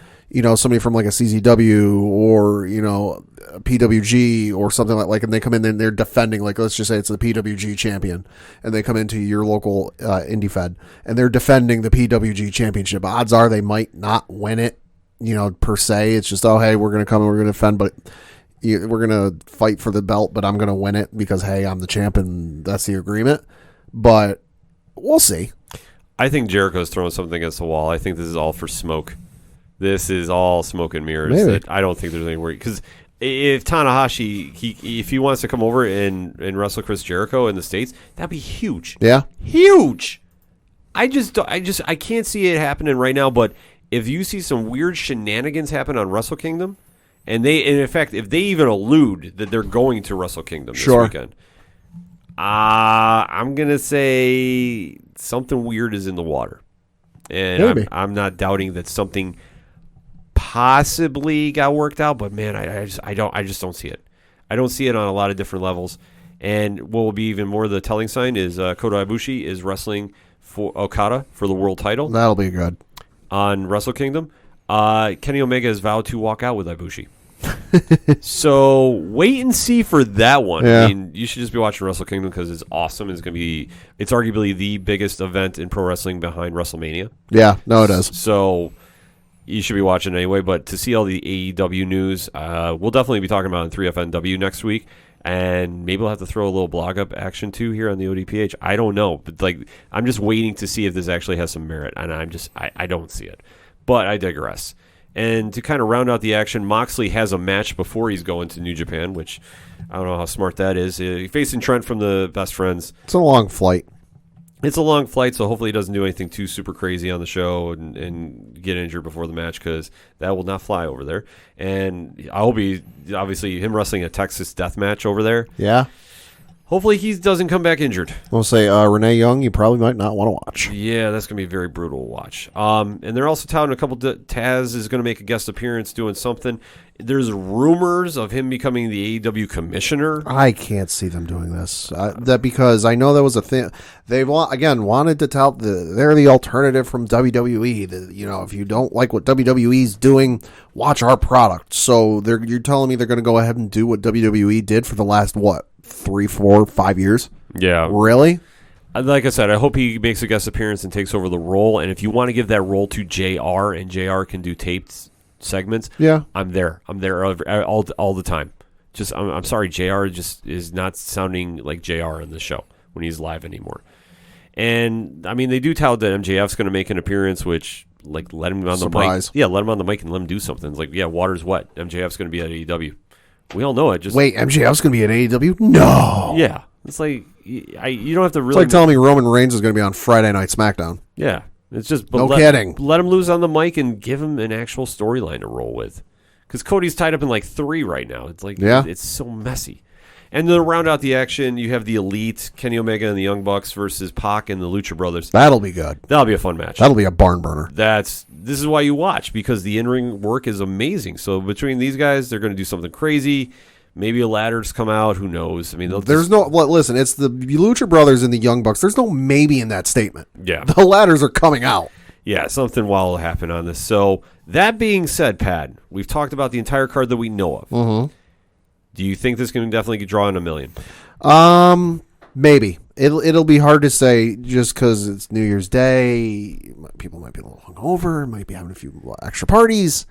S4: somebody from like a CZW or, a PWG or something like, and they come in and they're defending, like, let's just say it's the PWG champion, and they come into your local indie fed and they're defending the PWG championship. Odds are they might not win it, per se. It's just, oh, hey, we're going to come and we're going to defend, but we're going to fight for the belt, but I'm going to win it because, hey, I'm the champ and that's the agreement. But we'll see.
S3: I think Jericho's throwing something against the wall. I think this is all for smoke. This is all smoke and mirrors. That I don't think there's any worry. Because if Tanahashi, if he wants to come over and wrestle Chris Jericho in the States, that'd be huge.
S4: Yeah.
S3: Huge. I can't see it happening right now, but if you see some weird shenanigans happen on Wrestle Kingdom, and in fact, if they even allude that they're going to Wrestle Kingdom this weekend, I'm going to say something weird is in the water. And I'm not doubting that something possibly got worked out, but man, I just don't see it. I don't see it on a lot of different levels. And what will be even more the telling sign is Kota Ibushi is wrestling for Okada for the world title.
S4: That'll be good.
S3: On Wrestle Kingdom. Kenny Omega has vowed to walk out with Ibushi. So wait and see for that one.
S4: Yeah.
S3: I mean, you should just be watching Wrestle Kingdom because it's awesome. It's arguably the biggest event in pro wrestling behind WrestleMania.
S4: Yeah, no, it is.
S3: So you should be watching anyway. But to see all the AEW news, we'll definitely be talking about it in 3FNW next week. And maybe we'll have to throw a little blog up action too here on the ODPH. I don't know, but I'm just waiting to see if this actually has some merit, and I don't see it. But I digress. And to kind of round out the action, Moxley has a match before he's going to New Japan, which I don't know how smart that is. He's facing Trent from the Best Friends.
S4: It's a long flight.
S3: It's a long flight, so hopefully he doesn't do anything too super crazy on the show and get injured before the match, because that will not fly over there. And I'll be, obviously, him wrestling a Texas death match over there.
S4: Yeah.
S3: Hopefully he doesn't come back injured.
S4: We'll say Renee Young, you probably might not want to watch.
S3: Yeah, that's going to be very brutal to watch. And they're also touting a couple. Taz is going to make a guest appearance doing something. There's rumors of him becoming the AEW commissioner.
S4: I can't see them doing this. Because I know that was a thing. They wanted to tout they're the alternative from WWE. If you don't like what WWE's doing, watch our product. So you're telling me they're going to go ahead and do what WWE did for the last 3, 4, 5 years?
S3: Yeah.
S4: Really?
S3: Like I said, I hope he makes a guest appearance and takes over the role. And if you want to give that role to JR and JR can do taped segments,
S4: yeah,
S3: I'm there. I'm there all the time. Just I'm sorry, JR just is not sounding like JR in the show when he's live anymore. And I mean, they do tout that MJF's going to make an appearance, which let him on
S4: Surprise.
S3: the mic. Yeah, let him on the mic and let him do something. It's water's wet. MJF's going to be at AEW. We all know it. Just
S4: wait, MJF's going to be at AEW? No.
S3: Yeah, it's you don't have to really.
S4: It's like telling me Roman Reigns is going to be on Friday Night SmackDown.
S3: Yeah, it's just
S4: no kidding.
S3: Let him lose on the mic and give him an actual storyline to roll with, because Cody's tied up in 3 right now. It's it's so messy. And then to round out the action, you have the Elite, Kenny Omega and the Young Bucks versus Pac and the Lucha Brothers.
S4: That'll be good.
S3: That'll be a fun match.
S4: That'll be a barn burner.
S3: This is why you watch, because the in-ring work is amazing. So between these guys, they're going to do something crazy. Maybe a ladder's come out. Who knows? I mean,
S4: listen, it's the Lucha Brothers and the Young Bucks. There's no maybe in that statement.
S3: Yeah.
S4: The ladders are coming out.
S3: Yeah, something wild will happen on this. So that being said, Pat, we've talked about the entire card that we know of.
S4: Mm-hmm.
S3: Do you think this can definitely draw in 1 million?
S4: Maybe. It'll be hard to say just because it's New Year's Day. People might be a little hungover, might be having a few extra parties.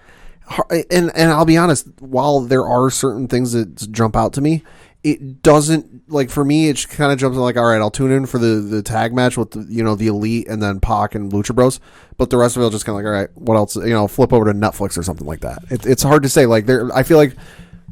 S4: And I'll be honest, while there are certain things that jump out to me, it doesn't, like, for me, it kind of jumps in like, all right, I'll tune in for the tag match with the Elite and then Pac and Lucha Bros, but the rest of it will just kind of like, all right, what else? Flip over to Netflix or something like that. It's hard to say. Like, I feel like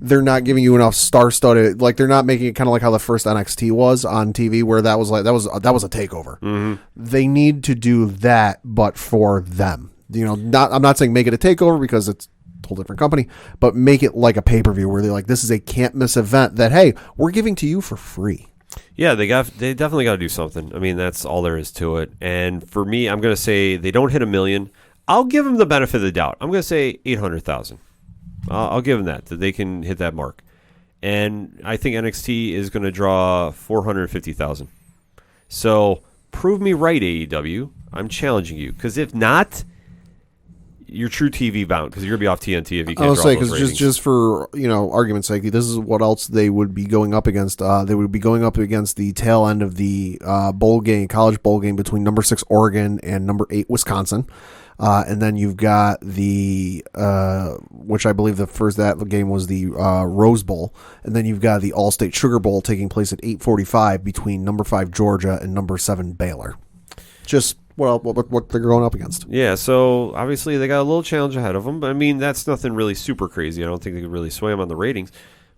S4: they're not giving you enough star-studded. Like, they're not making it kind of like how the first NXT was on TV, where that was a takeover.
S3: Mm-hmm.
S4: They need to do that, but for them. I'm not saying make it a takeover because it's a whole different company, but make it like a pay-per-view where they're like, this is a can't-miss event that, hey, we're giving to you for free.
S3: Yeah, they definitely got to do something. I mean, that's all there is to it. And for me, I'm going to say they don't hit 1 million. I'll give them the benefit of the doubt. I'm going to say 800,000. I'll give them that they can hit that mark. And I think NXT is going to draw 450,000. So prove me right, AEW. I'm challenging you. Because if not, you're true TV bound, because you're going to be off TNT if you can't draw those ratings.
S4: just for argument's sake, this is what else they would be going up against. They would be going up against the tail end of the college bowl game between number 6 Oregon and number 8 Wisconsin. And then you've got the, which I believe that game was the Rose Bowl. And then you've got the All-State Sugar Bowl taking place at 8:45 between number 5 Georgia and number 7 Baylor. Just what they're going up against.
S3: Yeah, so obviously they got a little challenge ahead of them. But I mean, that's nothing really super crazy. I don't think they could really sway them on the ratings.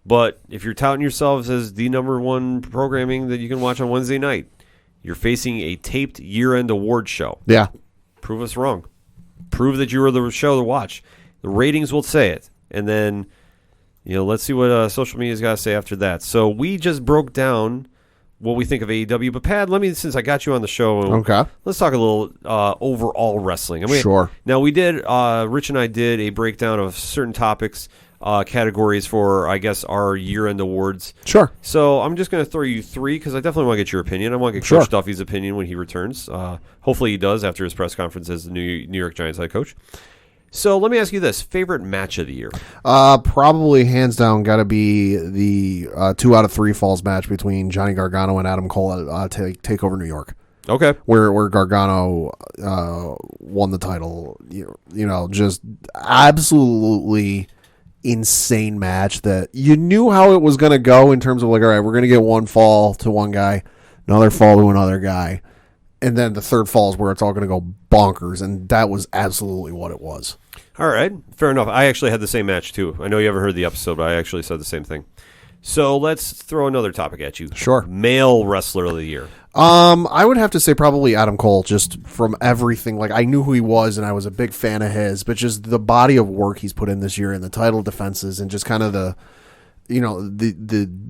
S3: But if you're touting yourselves as the number 1 programming that you can watch on Wednesday night, you're facing a taped year-end award show.
S4: Yeah.
S3: Prove us wrong. Prove that you were the show to watch. The ratings will say it. And then, let's see what social media's got to say after that. So we just broke down what we think of AEW. But, Pat, since I got you on the show,
S4: okay,
S3: let's talk a little overall wrestling.
S4: Sure.
S3: Now, we did, Rich and I did a breakdown of certain topics, categories for, I guess, our year-end awards.
S4: Sure.
S3: So I'm just going to throw you 3 because I definitely want to get your opinion. I want to get Coach Duffy's opinion when he returns. Hopefully he does after his press conference as the New York Giants head coach. So let me ask you this. Favorite match of the year?
S4: Probably hands down got to be the 2 out of 3 falls match between Johnny Gargano and Adam Cole at TakeOver New York.
S3: Okay.
S4: Where Gargano won the title. Just absolutely insane match that you knew how it was going to go in terms of like, all right, we're going to get one fall to one guy, another fall to another guy, and then the third fall is where it's all going to go bonkers, and that was absolutely what it was.
S3: All right, fair enough. I actually had the same match too. I know you haven't heard the episode, but I actually said the same thing. So let's throw another topic at you.
S4: Sure.
S3: Male wrestler of the year.
S4: I would have to say probably Adam Cole, just from everything. Like, I knew who he was, and I was a big fan of his, but just the body of work he's put in this year and the title defenses and just kind of the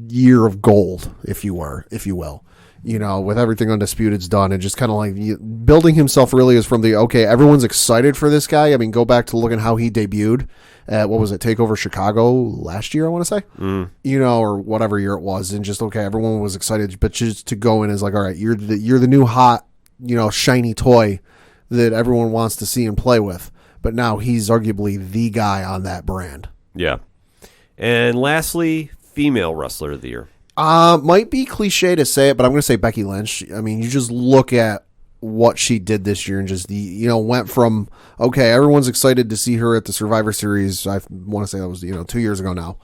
S4: year of gold, if you will. With everything Undisputed's done, and just kind of like building himself really is from everyone's excited for this guy. I mean, go back to looking how he debuted at, TakeOver Chicago last year, I want to say, or whatever year it was, and just, everyone was excited, but just to go in as like, all right, you're the new hot, shiny toy that everyone wants to see and play with, but now he's arguably the guy on that brand.
S3: Yeah. And lastly, female wrestler of the year.
S4: Might be cliche to say it, but I'm going to say Becky Lynch. I mean, you just look at what she did this year and just went from, everyone's excited to see her at the Survivor Series. I want to say that was, 2 years ago now,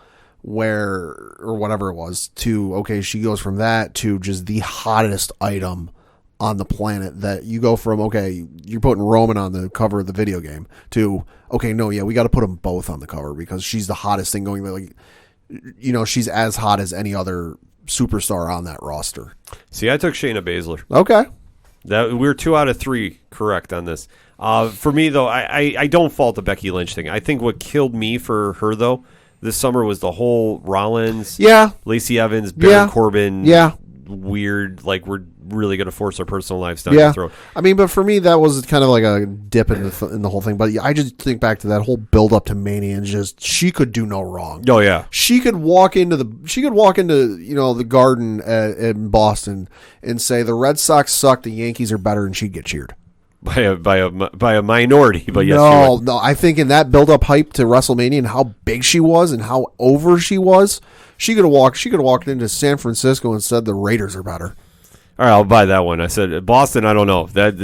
S4: or whatever it was, to, she goes from that to just the hottest item on the planet. That you go from, you're putting Roman on the cover of the video game to, we got to put them both on the cover because she's the hottest thing going. Like, she's as hot as any other superstar on that roster.
S3: See, I took Shayna Baszler.
S4: Okay.
S3: We're 2 out of 3 correct on this. For me, though, I don't fault the Becky Lynch thing. I think what killed me for her, though, this summer was the whole Rollins, Lacey Evans, Baron Corbin, weird, like, we're really going to force our personal lives down your throat.
S4: I mean, but for me, that was kind of like a dip in the whole thing. But I just think back to that whole build up to Mania and just she could do no wrong.
S3: Oh yeah,
S4: she could walk into the Garden in Boston and say the Red Sox suck, the Yankees are better, and she'd get cheered
S3: by a minority. But yes,
S4: no, I think in that build up hype to WrestleMania and how big she was and how over she was, she could have walked into San Francisco and said the Raiders are better.
S3: All right, I'll buy that one. I said Boston. I don't know. That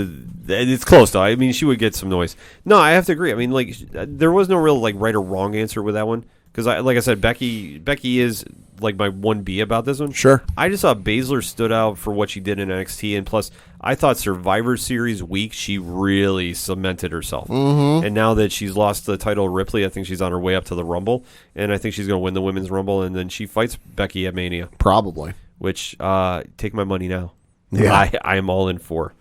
S3: it's close though. I mean, she would get some noise. No, I have to agree. I mean, like there was no real like right or wrong answer with that one because like I said, Becky is like my 1B about this one.
S4: Sure.
S3: I just thought Baszler stood out for what she did in NXT, and plus, I thought Survivor Series week she really cemented herself. Mm-hmm. And now that she's lost the title to Ripley, I think she's on her way up to the Rumble, and I think she's going to win the Women's Rumble, and then she fights Becky at Mania.
S4: Probably.
S3: Which, take my money now.
S4: Yeah.
S3: I am all in for.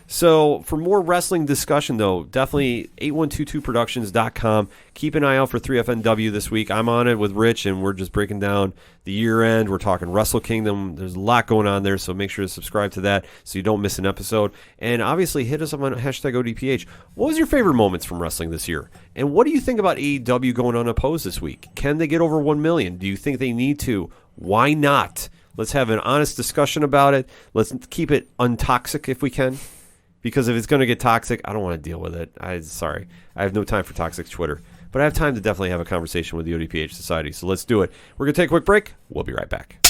S3: So for more wrestling discussion, though, definitely 8122productions.com. Keep an eye out for 3FNW this week. I'm on it with Rich, and we're just breaking down the year-end. We're talking Wrestle Kingdom. There's a lot going on there, so make sure to subscribe to that so you don't miss an episode. And obviously, hit us up on hashtag ODPH. What was your favorite moments from wrestling this year? And what do you think about AEW going unopposed this week? Can they get over 1 million? Do you think they need to? Why not? Let's have an honest discussion about it. Let's keep it untoxic if we can. Because if it's going to get toxic, I don't want to deal with it. Sorry. I have no time for toxic Twitter. But I have time to definitely have a conversation with the ODPH Society. So let's do it. We're going to take a quick break. We'll be right back.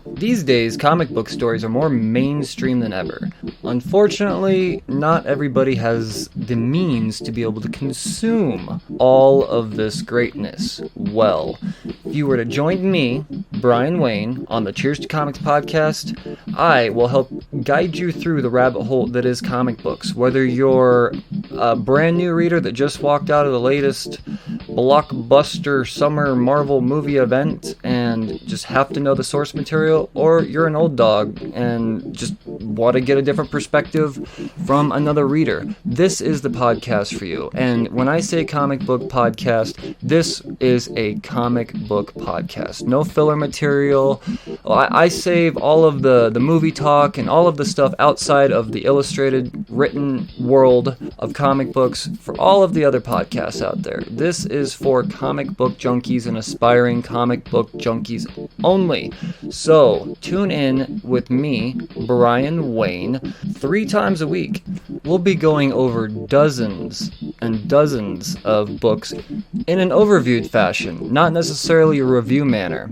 S9: These days, comic book stories are more mainstream than ever. Unfortunately, not everybody has the means to be able to consume all of this greatness well. If you were to join me, Brian Wayne, on the Cheers to Comics podcast, I will help guide you through the rabbit hole that is comic books. Whether you're a brand new reader that just walked out of the latest blockbuster summer Marvel movie event and just have to know the source material, or you're an old dog and just want to get a different perspective from another reader, this is the podcast for you. And when I say comic book podcast, this is a comic book podcast. No filler material. I save all of the movie talk and all of the stuff outside of the illustrated, written world of comic books for all of the other podcasts out there. This is for comic book junkies and aspiring comic book junkies only. So tune in with me, Brian Wayne, 3 times a week. We'll be going over dozens and dozens of books in an overviewed fashion, not necessarily a review manner.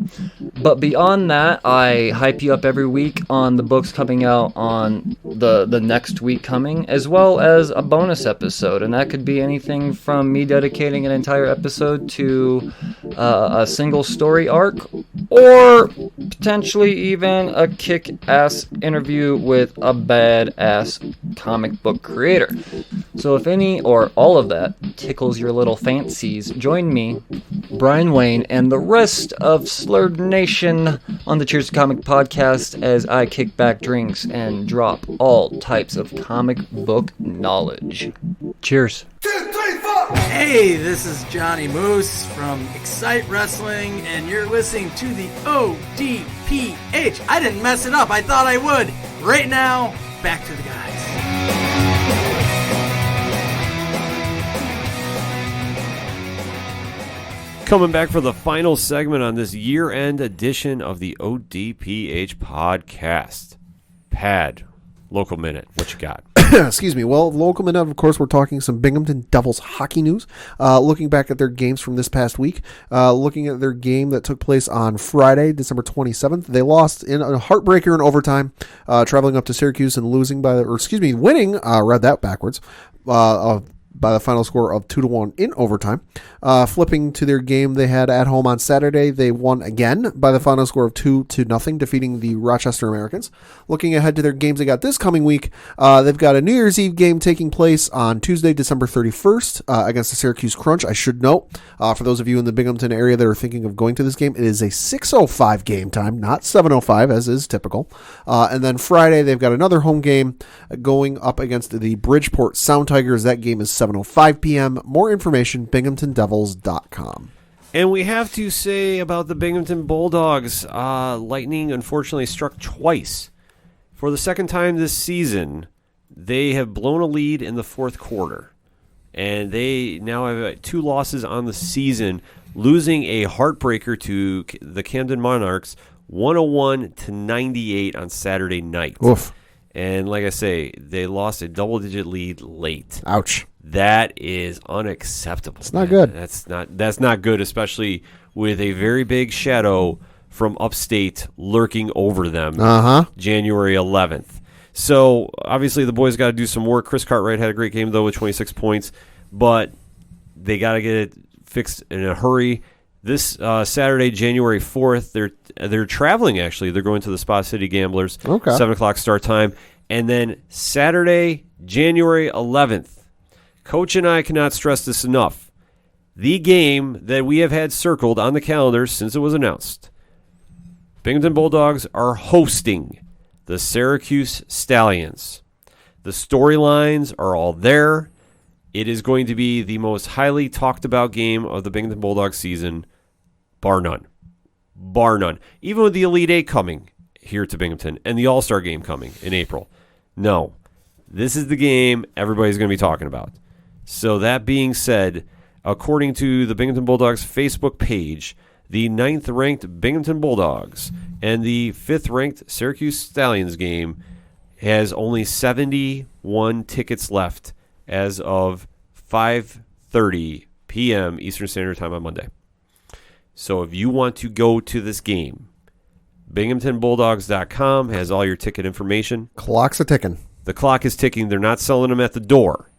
S9: But beyond that, I hype you up every week on the books coming out on the next week coming, as well as a bonus episode. And that could be anything from me dedicating an entire episode to a single story arc, or potentially even a kick-ass interview with a badass comic book creator. So if any or all of that tickles your little fancies, join me, Brian Wayne, and the rest of Slurred Nation on the Cheers to Comic podcast as I kick back drinks and drop all types of comic book knowledge. Cheers.
S2: 2, 3, 4. Hey, this is Johnny Moose from Excite Wrestling, and you're listening to the ODPH. I didn't mess it up. I thought I would. Right now, back to the guys.
S3: Coming back for the final segment on this year-end edition of the ODPH podcast. Pad, local minute, what you got?
S4: Excuse me. Well, local minute, of course, we're talking some Binghamton Devils hockey news. Looking back at their games from this past week, looking at their game that took place on Friday, December 27th. They lost in a heartbreaker in overtime, traveling up to Syracuse and winning, read that backwards, by the final score of 2-1 in overtime. Flipping to their game they had at home on Saturday, they won again by the final score of 2-0, defeating the Rochester Americans. Looking ahead to their games they got this coming week, they've got a New Year's Eve game taking place on Tuesday, December 31st against the Syracuse Crunch. I should note, for those of you in the Binghamton area that are thinking of going to this game, it is a 6:05 game time, not 7:05 as is typical. And then Friday they've got another home game going up against the Bridgeport Sound Tigers. That game is 7:05 p.m. More information, binghamtondevils.com.
S3: And we have to say about the Binghamton Bulldogs, lightning unfortunately struck twice. For the second time this season, they have blown a lead in the fourth quarter. And they now have 2 losses on the season, losing a heartbreaker to the Camden Monarchs, 101-98 on Saturday night.
S4: Oof.
S3: And like I say, they lost a double-digit lead late.
S4: Ouch.
S3: That is unacceptable.
S4: It's not good.
S3: That's not good, especially with a very big shadow from upstate lurking over them. January 11th. So obviously the boys got to do some work. Chris Cartwright had a great game though with 26 points, but they got to get it fixed in a hurry. This Saturday, January 4th, they're traveling, actually. They're going to the Spa City Gamblers.
S4: Okay.
S3: 7 o'clock start time. And then Saturday, January 11th. Coach and I cannot stress this enough. The game that we have had circled on the calendar since it was announced. Binghamton Bulldogs are hosting the Syracuse Stallions. The storylines are all there. It is going to be the most highly talked about game of the Binghamton Bulldogs season, bar none. Bar none. Even with the Elite Eight coming here to Binghamton and the All-Star game coming in April. No. This is the game everybody's going to be talking about. So that being said, according to the Binghamton Bulldogs Facebook page, the 9th-ranked Binghamton Bulldogs and the 5th-ranked Syracuse Stallions game has only 71 tickets left as of 5:30 p.m. Eastern Standard Time on Monday. So if you want to go to this game, BinghamtonBulldogs.com has all your ticket information.
S4: Clock's a ticking.
S3: The clock is ticking. They're not selling them at the door.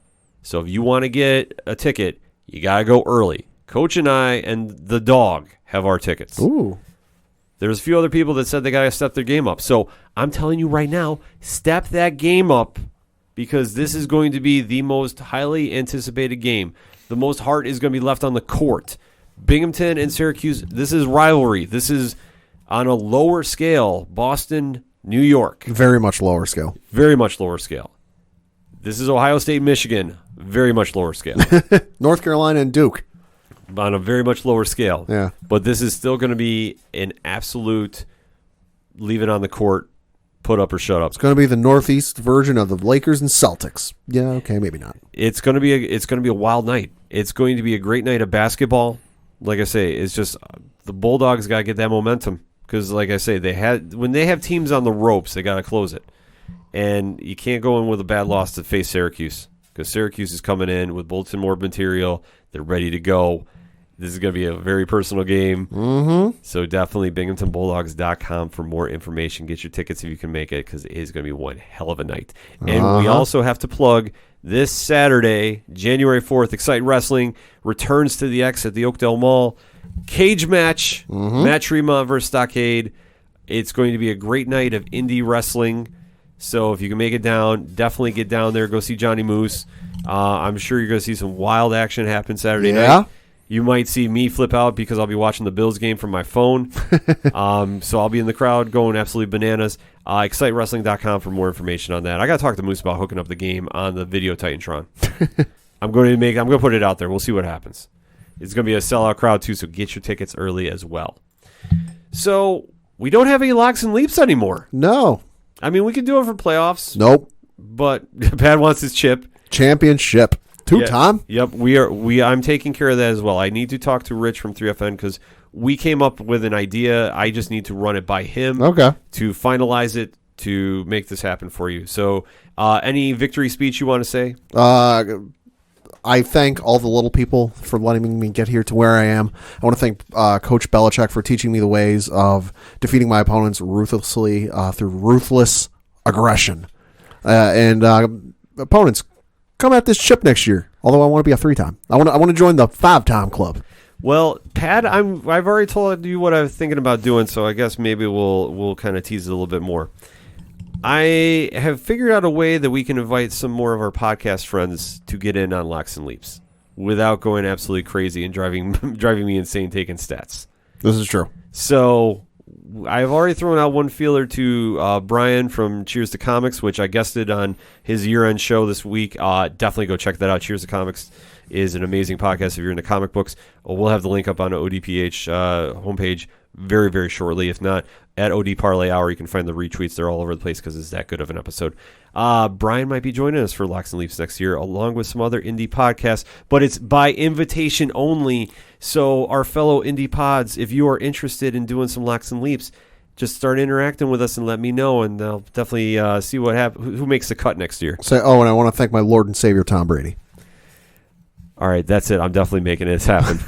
S3: So if you want to get a ticket, you got to go early. Coach and I and the dog have our tickets.
S4: Ooh.
S3: There's a few other people that said they got to step their game up. So I'm telling you right now, step that game up because this is going to be the most highly anticipated game. The most heart is going to be left on the court. Binghamton and Syracuse, this is rivalry. This is on a lower scale, Boston, New York.
S4: Very much lower scale.
S3: Very much lower scale. This is Ohio State, Michigan. Very much lower scale.
S4: North Carolina and Duke.
S3: On a very much lower scale.
S4: Yeah.
S3: But this is still going to be an absolute leave it on the court, put up or shut up.
S4: It's going to be the Northeast version of the Lakers and Celtics. Yeah, okay, maybe not.
S3: It's going to be a wild night. It's going to be a great night of basketball. Like I say, it's just the Bulldogs got to get that momentum because, like I say, when they have teams on the ropes, they got to close it, and you can't go in with a bad loss to face Syracuse because Syracuse is coming in with bulletin board material. They're ready to go. This is going to be a very personal game.
S4: Mm-hmm.
S3: So definitely BinghamtonBulldogs.com for more information. Get your tickets if you can make it because it is going to be one hell of a night. And we also have to plug this Saturday, January 4th, Excite Wrestling returns to the X at the Oakdale Mall. Cage match, Matt Tremont versus Stockade. It's going to be a great night of indie wrestling. So if you can make it down, definitely get down there. Go see Johnny Moose. I'm sure you're going to see some wild action happen Saturday night. You might see me flip out because I'll be watching the Bills game from my phone. So I'll be in the crowd going absolutely bananas. ExciteWrestling.com for more information on that. I got to talk to Moose about hooking up the game on the Video Titantron. I'm going to put it out there. We'll see what happens. It's going to be a sellout crowd too, so get your tickets early as well. So we don't have any locks and leaps anymore.
S4: No.
S3: I mean, we could do it for playoffs.
S4: Nope.
S3: But Pat wants his chip.
S4: Championship. Two-time?
S3: Yep, I'm taking care of that as well. I need to talk to Rich from 3FN because we came up with an idea. I just need to run it by him to finalize it to make this happen for you. So any victory speech you want to say?
S4: I thank all the little people for letting me get here to where I am. I want to thank Coach Belichick for teaching me the ways of defeating my opponents ruthlessly through ruthless aggression. And opponents, come at this chip next year. Although I want to be a 3-time. I want to join the 5-time club.
S3: Well, Pat, I've already told you what I was thinking about doing, so I guess maybe we'll kind of tease it a little bit more. I have figured out a way that we can invite some more of our podcast friends to get in on Locks and Leaps without going absolutely crazy and driving me insane taking stats.
S4: This is true.
S3: So I've already thrown out one feeler to Brian from Cheers to Comics, which I guested on his year-end show this week. Definitely go check that out. Cheers to Comics is an amazing podcast if you're into comic books. We'll have the link up on the ODPH homepage very, very shortly. If not, at OD Parlay Hour, you can find the retweets. They're all over the place because it's that good of an episode. Brian might be joining us for Locks and Leaps next year, along with some other indie podcasts, but it's by invitation only. So our fellow indie pods, if you are interested in doing some Locks and Leaps, just start interacting with us and let me know, and I'll definitely see what happens. Who makes the cut next year?
S4: And I want to thank my Lord and Savior, Tom Brady.
S3: All right, that's it. I'm definitely making it happen.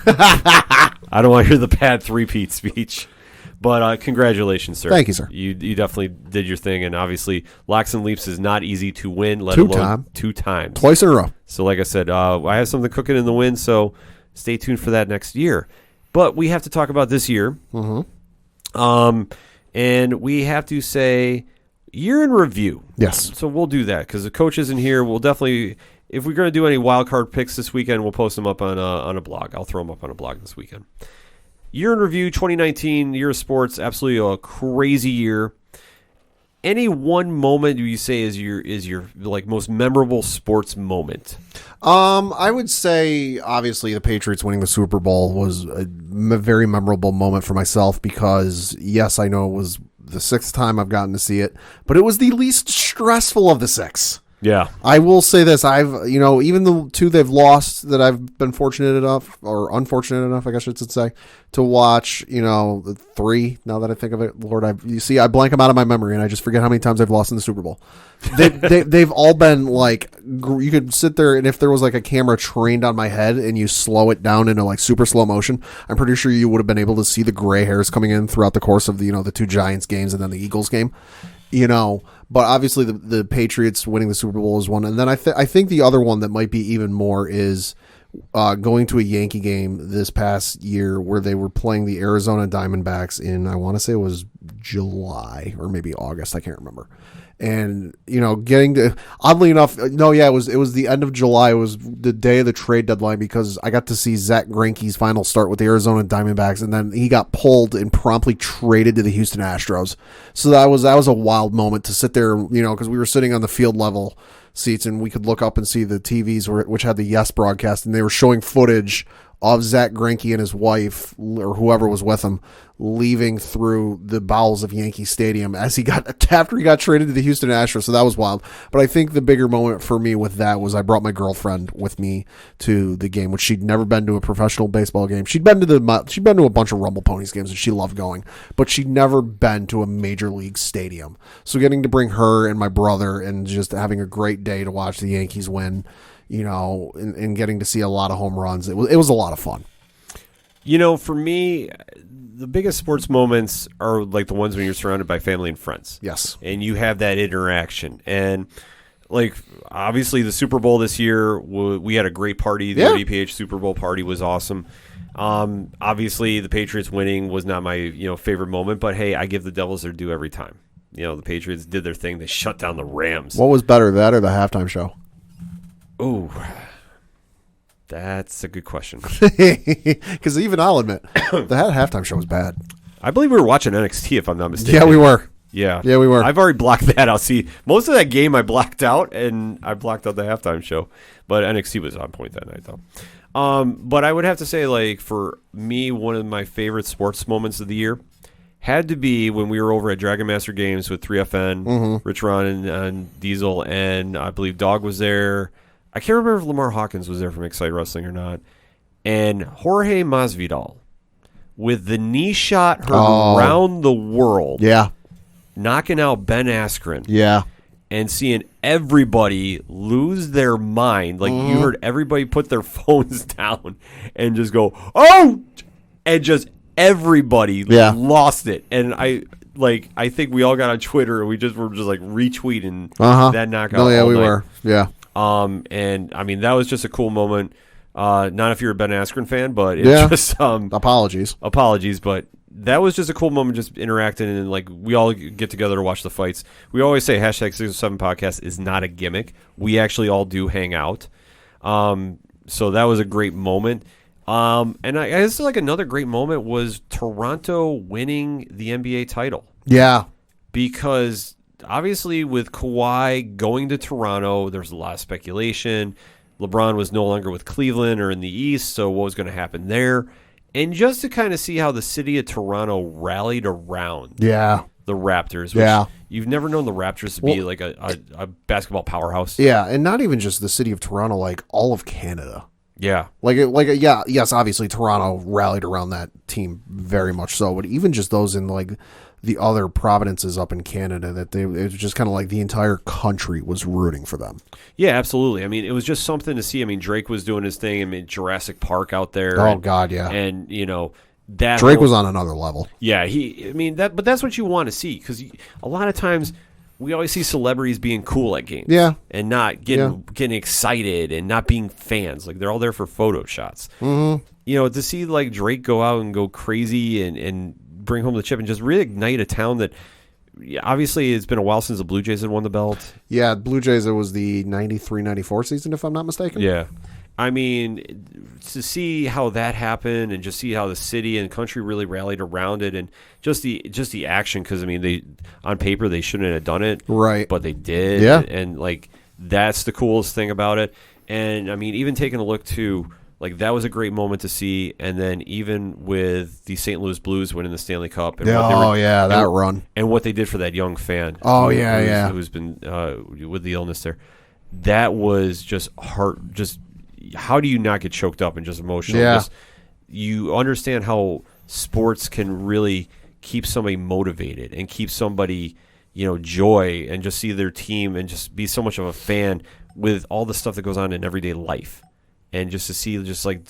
S3: I don't want to hear the Pat 3-peat speech. But congratulations, sir.
S4: Thank you, sir.
S3: You definitely did your thing, and obviously Locks and Leaps is not easy to win, let alone 2 times.
S4: Twice in a row.
S3: So like I said, I have something cooking in the wind, so Stay tuned for that next year. But we have to talk about this year. And we have to say year in review.
S4: Yes.
S3: So we'll do that because the coach isn't here. We'll definitely, if we're going to do any wild card picks this weekend, we'll post them up on a blog. I'll throw them up on a blog this weekend. Year in review, 2019, year of sports, absolutely a crazy year. Any one moment you say is your like most memorable sports moment?
S4: I would say obviously the Patriots winning the Super Bowl was a very memorable moment for myself because yes, I know it was the 6th time I've gotten to see it, but it was the least stressful of the 6.
S3: Yeah.
S4: I will say this, even the 2 they've lost that I've been fortunate enough, or unfortunate enough, I guess I should say, to watch, the 3, now that I think of it, Lord, I blank them out of my memory, and I just forget how many times I've lost in the Super Bowl. They've all been, like, you could sit there, and if there was, like, a camera trained on my head, and you slow it down into, like, super slow motion, I'm pretty sure you would have been able to see the gray hairs coming in throughout the course of the 2 Giants games and then the Eagles game. But obviously the Patriots winning the Super Bowl is one. And then I think the other one that might be even more is going to a Yankee game this past year where they were playing the Arizona Diamondbacks in, I want to say it was July or maybe August. I can't remember. And, getting to, oddly enough, it was the end of July. It was the day of the trade deadline because I got to see Zach Greinke's final start with the Arizona Diamondbacks, and then he got pulled and promptly traded to the Houston Astros. So that was a wild moment to sit there, because we were sitting on the field level seats and we could look up and see the TVs which had the Yes broadcast, and they were showing footage of Zach Greinke and his wife or whoever was with him leaving through the bowels of Yankee Stadium after he got traded to the Houston Astros. So that was wild. But I think the bigger moment for me with that was I brought my girlfriend with me to the game, which she'd never been to a professional baseball game. She'd been to a bunch of Rumble Ponies games and she loved going, but she'd never been to a major league stadium. So getting to bring her and my brother and just having a great day to watch the Yankees win, and getting to see a lot of home runs. It was a lot of fun.
S3: For me, the biggest sports moments are like the ones when you're surrounded by family and friends.
S4: Yes.
S3: And you have that interaction. And like, obviously the Super Bowl this year, we had a great party. The ODPH Super Bowl party was awesome. Obviously the Patriots winning was not my, favorite moment, but hey, I give the Devils their due every time. The Patriots did their thing. They shut down the Rams.
S4: What was better, that or the halftime show?
S3: Oh, that's a good question.
S4: Because even I'll admit, the halftime show was bad.
S3: I believe we were watching NXT, if I'm not mistaken.
S4: Yeah, we were.
S3: Yeah,
S4: we were.
S3: I've already blocked that out. See, most of that game I blacked out, and I blocked out the halftime show. But NXT was on point that night, though. But I would have to say, like, for me, one of my favorite sports moments of the year had to be when we were over at Dragon Master Games with 3FN, Rich Ron and Diesel, and I believe Dog was there. I can't remember if Lamar Hawkins was there from Excite Wrestling or not. And Jorge Masvidal, with the knee shot heard around the world, knocking out Ben Askren, and seeing everybody lose their mind. Like, you heard everybody put their phones down and just go, oh! And just everybody lost it. And I think we all got on Twitter and we were just like retweeting that knockout.
S4: Oh, yeah,
S3: all
S4: we
S3: night.
S4: were. Yeah.
S3: And I mean, that was just a cool moment. Not if you're a Ben Askren fan, but it's just apologies, but that was just a cool moment, just interacting, and like we all get together to watch the fights. We always say hashtag 607 podcast is not a gimmick. We actually all do hang out. So that was a great moment. And I guess like another great moment was Toronto winning the NBA title.
S4: Yeah,
S3: because obviously, with Kawhi going to Toronto, there's a lot of speculation. LeBron was no longer with Cleveland or in the East, so what was going to happen there? And just to kind of see how the city of Toronto rallied around the Raptors. Which you've never known the Raptors to be like a basketball powerhouse.
S4: Yeah, and not even just the city of Toronto, like all of Canada.
S3: Yeah.
S4: Yes, obviously Toronto rallied around that team very much so, but even just those in like the other provinces up in Canada, it was just kind of like the entire country was rooting for them.
S3: Yeah, absolutely. I mean, it was just something to see. I mean, Drake was doing his thing. I mean, Jurassic Park out there.
S4: Oh, God, yeah.
S3: And, that
S4: Drake was on another level.
S3: Yeah, but that's what you want to see, because a lot of times we always see celebrities being cool at games.
S4: Yeah.
S3: And not getting excited and not being fans. Like, they're all there for photo shots.
S4: Mm-hmm.
S3: You know, to see, like, Drake go out and go crazy and bring home the chip and just reignite a town that, obviously, it's been a while since the Blue Jays had won the belt.
S4: Yeah, Blue Jays, it was the 93-94 season, if I'm not mistaken.
S3: Yeah. I mean, to see how that happened and just see how the city and country really rallied around it and just the action, because, I mean, on paper, they shouldn't have done it.
S4: Right.
S3: But they did.
S4: Yeah.
S3: And, like, that's the coolest thing about it. And, I mean, even taking a look, too, like, that was a great moment to see. And then even with the St. Louis Blues winning the Stanley Cup. And
S4: that run.
S3: And what they did for that young fan. Who's been with the illness there. That was just how do you not get choked up and just emotional?
S4: Yeah.
S3: You understand how sports can really keep somebody motivated and keep somebody, joy, and just see their team and just be so much of a fan with all the stuff that goes on in everyday life. And just to see just like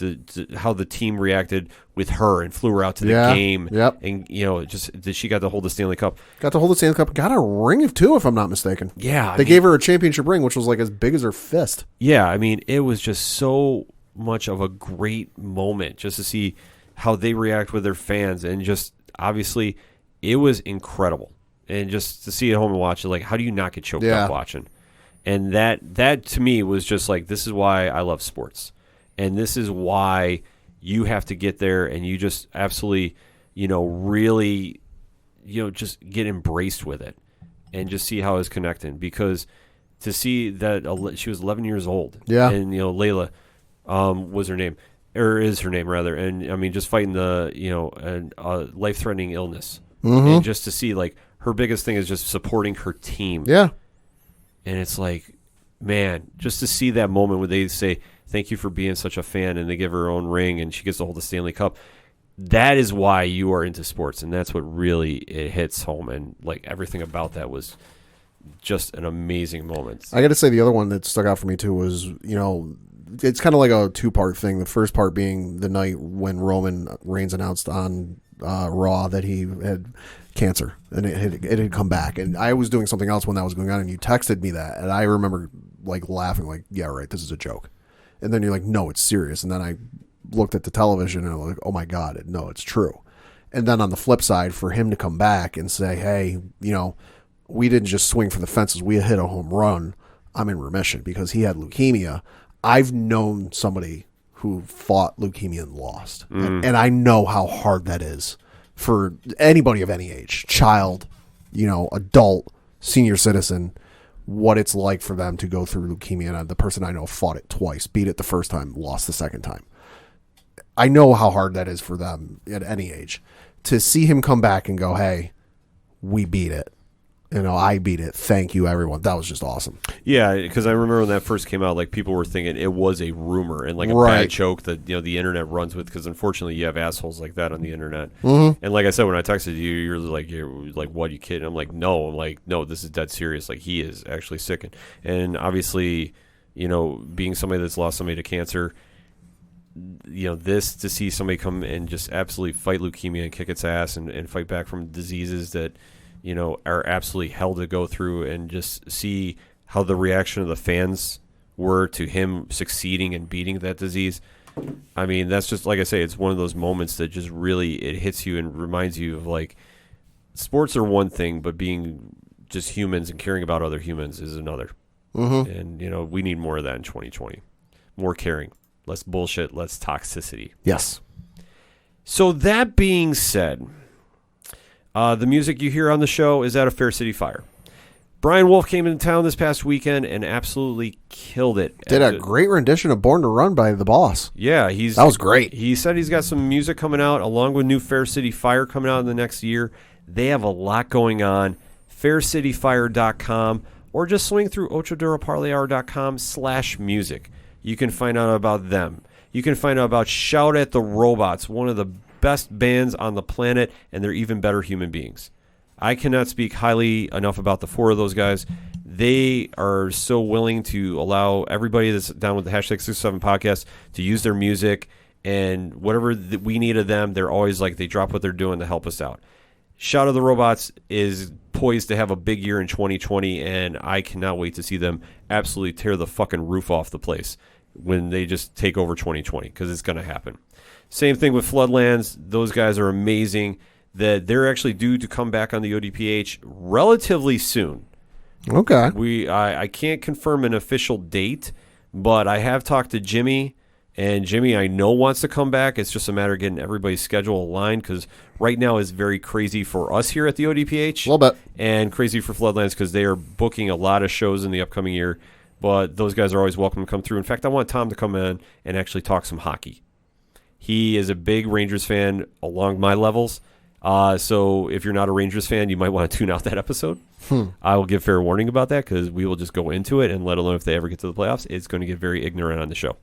S3: how the team reacted with her and flew her out to the game.
S4: Yep.
S3: And, just that she got to hold the Stanley Cup.
S4: Got to hold the Stanley Cup. Got a ring too, if I'm not mistaken.
S3: Yeah.
S4: They gave her a championship ring, which was like as big as her fist.
S3: Yeah. I mean, it was just so much of a great moment just to see how they react with their fans. And just obviously, it was incredible. And just to see it at home and watch it, like, how do you not get choked up watching? And that to me was just like, this is why I love sports. And this is why you have to get there and you just absolutely, really, just get embraced with it and just see how it's connecting. Because to see that she was 11 years old.
S4: Yeah.
S3: And, Layla was her name, or is her name rather. And I mean, just fighting the, life-threatening illness.
S4: Mm-hmm.
S3: And just to see, like, her biggest thing is just supporting her team.
S4: Yeah.
S3: And it's like, man, just to see that moment where they say, thank you for being such a fan, and they give her own ring, and she gets to hold the Stanley Cup. That is why you are into sports, and that's what really it hits home. And, like, everything about that was just an amazing moment.
S4: I got to say the other one that stuck out for me, too, was, it's kind of like a two-part thing. The first part being the night when Roman Reigns announced on Raw that he had cancer and it had come back, and I was doing something else when that was going on, and you texted me that, and I remember like laughing, like, yeah, right, this is a joke. And then you're like, no, it's serious. And then I looked at the television and I was like, oh my God, no, it's true. And then on the flip side, for him to come back and say, hey, we didn't just swing for the fences, we hit a home run, I'm in remission, because he had leukemia. I've known somebody who fought leukemia and lost, and I know how hard that is for anybody of any age, child, adult, senior citizen, what it's like for them to go through leukemia. And the person I know fought it twice, beat it the first time, lost the second time. I know how hard that is for them at any age. To see him come back and go, hey, we beat it. I beat it. Thank you, everyone. That was just awesome.
S3: Yeah, because I remember when that first came out, like, people were thinking it was a rumor and like a bad joke that the internet runs with. Because unfortunately, you have assholes like that on the internet. Mm-hmm. And like I said, when I texted you, you're like, "What, you kidding?" I'm like, "No, this is dead serious. Like, he is actually sick." And obviously, being somebody that's lost somebody to cancer, this to see somebody come and just absolutely fight leukemia and kick its ass and fight back from diseases that, are absolutely hell to go through, and just see how the reaction of the fans were to him succeeding and beating that disease. I mean, that's just, like I say, it's one of those moments that just really, it hits you and reminds you of, like, sports are one thing, but being just humans and caring about other humans is another. Mm-hmm. And, we need more of that in 2020. More caring. Less bullshit, less toxicity.
S4: Yes.
S3: So that being said, the music you hear on the show is out of Fair City Fire. Brian Wolf came into town this past weekend and absolutely killed it.
S4: Did a great rendition of Born to Run by the Boss.
S3: Yeah,
S4: that was great.
S3: He said he's got some music coming out along with new Fair City Fire coming out in the next year. They have a lot going on. FairCityFire.com, or just swing through OchoDuroParlayHour.com/music. You can find out about them. You can find out about Shout at the Robots, one of the best bands on the planet, and they're even better human beings. I cannot speak highly enough about the four of those guys. They are so willing to allow everybody that's down with the hashtag 607 podcast to use their music, and whatever we need of them, they're always like, they drop what they're doing to help us out. Shout at the Robots is poised to have a big year in 2020, and I cannot wait to see them absolutely tear the fucking roof off the place when they just take over 2020, because it's going to happen. Same thing with Floodlands. Those guys are amazing. That they're actually due to come back on the ODPH relatively soon.
S4: Okay.
S3: I can't confirm an official date, but I have talked to Jimmy, and Jimmy I know wants to come back. It's just a matter of getting everybody's schedule aligned, because right now is very crazy for us here at the ODPH.
S4: A little bit.
S3: And crazy for Floodlands because they are booking a lot of shows in the upcoming year. But those guys are always welcome to come through. In fact, I want Tom to come in and actually talk some hockey. He is a big Rangers fan along my levels. So if you're not a Rangers fan, you might want to tune out that episode. I will give fair warning about that, because we will just go into it, and let alone if they ever get to the playoffs, it's going to get very ignorant on the show.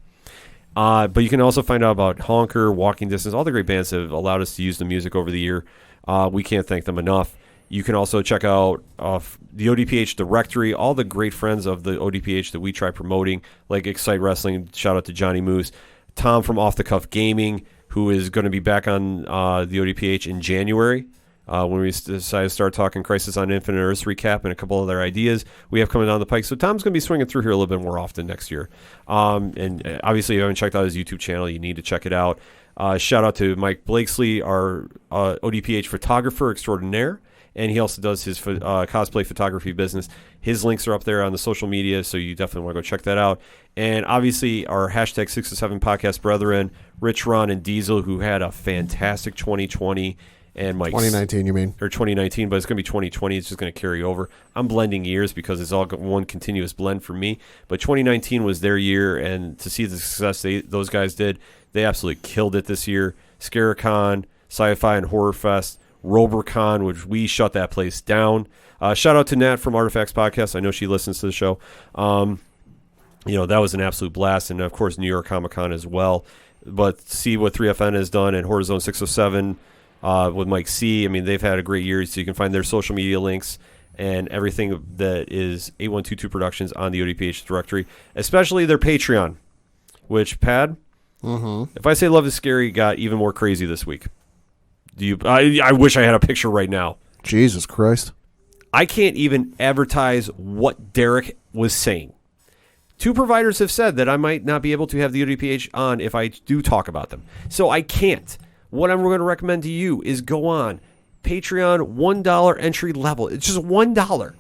S3: But you can also find out about Honker, Walking Distance, all the great bands that have allowed us to use the music over the year. We can't thank them enough. You can also check out the ODPH directory, all the great friends of the ODPH that we try promoting, like Excite Wrestling. Shout out to Johnny Moose. Tom from Off the Cuff Gaming, who is going to be back on the ODPH in January when we decide to start talking Crisis on Infinite Earths recap and a couple other ideas we have coming down the pike. So Tom's going to be swinging through here a little bit more often next year. And obviously, if you haven't checked out his YouTube channel, you need to check it out. Shout out to Mike Blakesley, our ODPH photographer extraordinaire. And he also does his cosplay photography business. His links are up there on the social media, so you definitely want to go check that out. And obviously, our hashtag 607 podcast brethren, Rich, Ron, and Diesel, who had a fantastic 2020. And Mike's
S4: 2019, you mean?
S3: Or 2019, but it's going to be 2020. It's just going to carry over. I'm blending years because it's all one continuous blend for me. But 2019 was their year, and to see the success those guys did, they absolutely killed it this year. Scaricon, Sci-Fi and Horror Fest, RoberCon, which we shut that place down. Shout out to Nat from Artifacts Podcast. I know she listens to the show. That was an absolute blast. And, of course, New York Comic Con as well. But see what 3FN has done and Horizon 607 with Mike C. I mean, they've had a great year. So you can find their social media links and everything that is 8122 Productions on the ODPH directory, especially their Patreon, which, Pad, if I say Love is Scary, got even more crazy this week. I wish I had a picture right now.
S4: Jesus Christ.
S3: I can't even advertise what Derek was saying. 2 providers have said that I might not be able to have the ODPH on if I do talk about them. So I can't. What I'm going to recommend to you is go on Patreon, $1 entry level. It's just $1.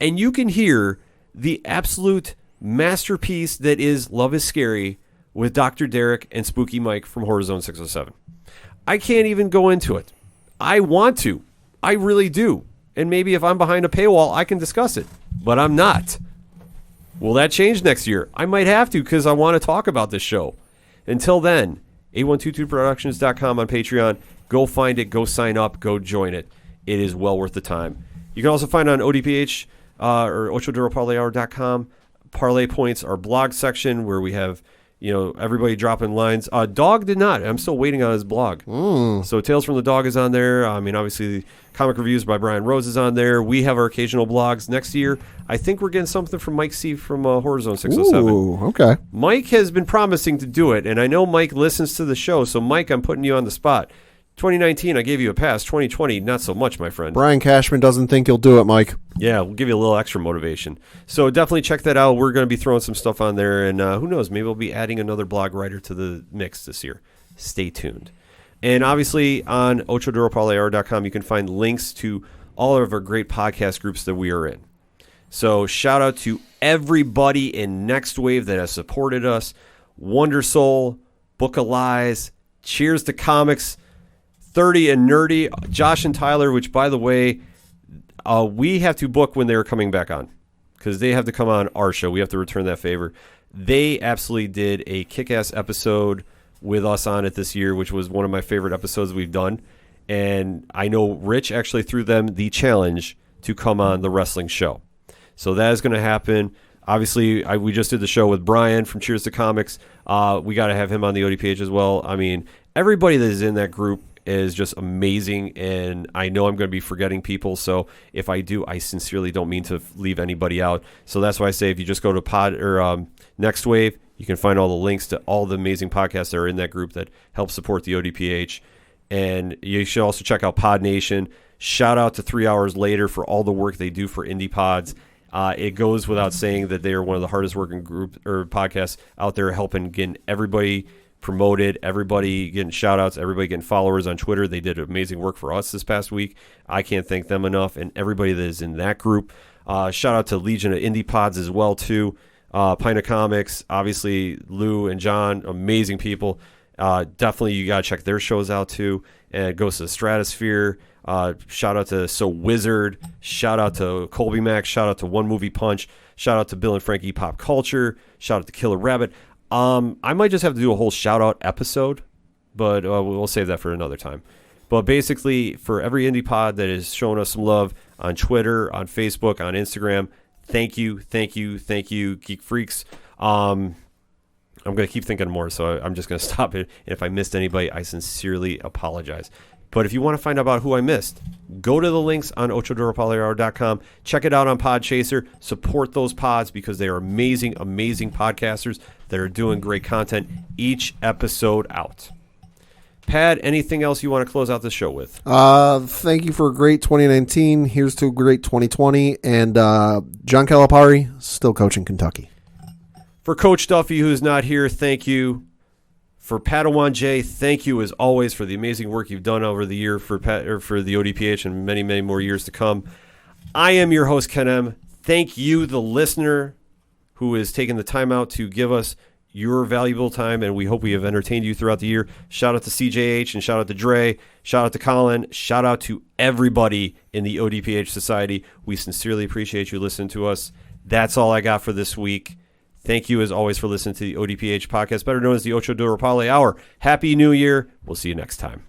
S3: And you can hear the absolute masterpiece that is Love is Scary with Dr. Derek and Spooky Mike from Horizon 607. I can't even go into it. I want to. I really do. And maybe if I'm behind a paywall, I can discuss it. But I'm not. Will that change next year? I might have to, because I want to talk about this show. Until then, 8122productions.com on Patreon. Go find it. Go sign up. Go join it. It is well worth the time. You can also find it on ODPH or OchoDuroParlayHour.com. Parlay Points, our blog section, where we have everybody dropping lines. Dog did not. I'm still waiting on his blog. So Tales from the Dog is on there. I mean, obviously, comic reviews by Brian Rose is on there. We have our occasional blogs. Next year, I think we're getting something from Mike C. from Horizon 607.
S4: Ooh, okay.
S3: Mike has been promising to do it, and I know Mike listens to the show. So, Mike, I'm putting you on the spot. 2019, I gave you a pass. 2020, not so much, my friend.
S4: Brian Cashman doesn't think you'll do it, Mike.
S3: Yeah, we'll give you a little extra motivation. So definitely check that out. We're going to be throwing some stuff on there, and who knows, maybe we'll be adding another blog writer to the mix this year. Stay tuned. And obviously on OchoDuroParlayHour.com, you can find links to all of our great podcast groups that we are in. So shout out to everybody in NXTWAVE that has supported us. Wonder Soul, Book of Lies, Cheers to Comics, 30 and Nerdy, Josh and Tyler, which, by the way, we have to book when they're coming back on because they have to come on our show. We have to return that favor. They absolutely did a kick-ass episode with us on it this year, which was one of my favorite episodes we've done. And I know Rich actually threw them the challenge to come on the wrestling show. So that is going to happen. Obviously, we just did the show with Brian from Cheers to Comics. We got to have him on the ODPH as well. I mean, everybody that is in that group is just amazing, and I know I'm going to be forgetting people, so if I do, I sincerely don't mean to leave anybody out. So that's why I say if you just go to NXTWAVE, you can find all the links to all the amazing podcasts that are in that group that help support the ODPH. And you should also check out Podnation. Shout out to 3 Hours Later for all the work they do for indie pods. It goes without saying that they are one of the hardest working group or podcasts out there, helping getting everybody promoted, everybody getting shout outs, everybody getting followers on Twitter. They did amazing work for us this past week. I can't thank them enough, and everybody that is in that group. Shout out to Legion of Indie Pods as well too. Pint of Comics, obviously Lou and John, amazing people. Definitely you gotta check their shows out too. And it goes to the Stratosphere. Shout out to So Wizard. Shout out to Colby Mac. Shout out to One Movie Punch. Shout out to Bill and Frankie Pop Culture. Shout out to Killer Rabbit. I might just have to do a whole shout out episode, but we'll save that for another time. But basically, for every indie pod that has shown us some love on Twitter, on Facebook, on Instagram, thank you, Geek Freaks. I'm going to keep thinking more, so I'm just going to stop it. And if I missed anybody, I sincerely apologize. But if you want to find out about who I missed, go to the links on ochodoropolihour.com. Check it out on Podchaser. Support those pods because they are amazing, amazing podcasters that are doing great content each episode out. Pat, anything else you want to close out the show with?
S4: Thank you for a great 2019. Here's to a great 2020. And John Calipari, still coaching Kentucky.
S3: For Coach Duffy, who's not here, thank you. For Padawan Jay, thank you as always for the amazing work you've done over the year for the ODPH and many, many more years to come. I am your host, Ken M. Thank you, the listener, who has taken the time out to give us your valuable time, and we hope we have entertained you throughout the year. Shout out to CJH and shout out to Dre. Shout out to Colin. Shout out to everybody in the ODPH Society. We sincerely appreciate you listening to us. That's all I got for this week. Thank you, as always, for listening to the ODPH podcast, better known as the Ocho Duro Parlay Hour. Happy New Year. We'll see you next time.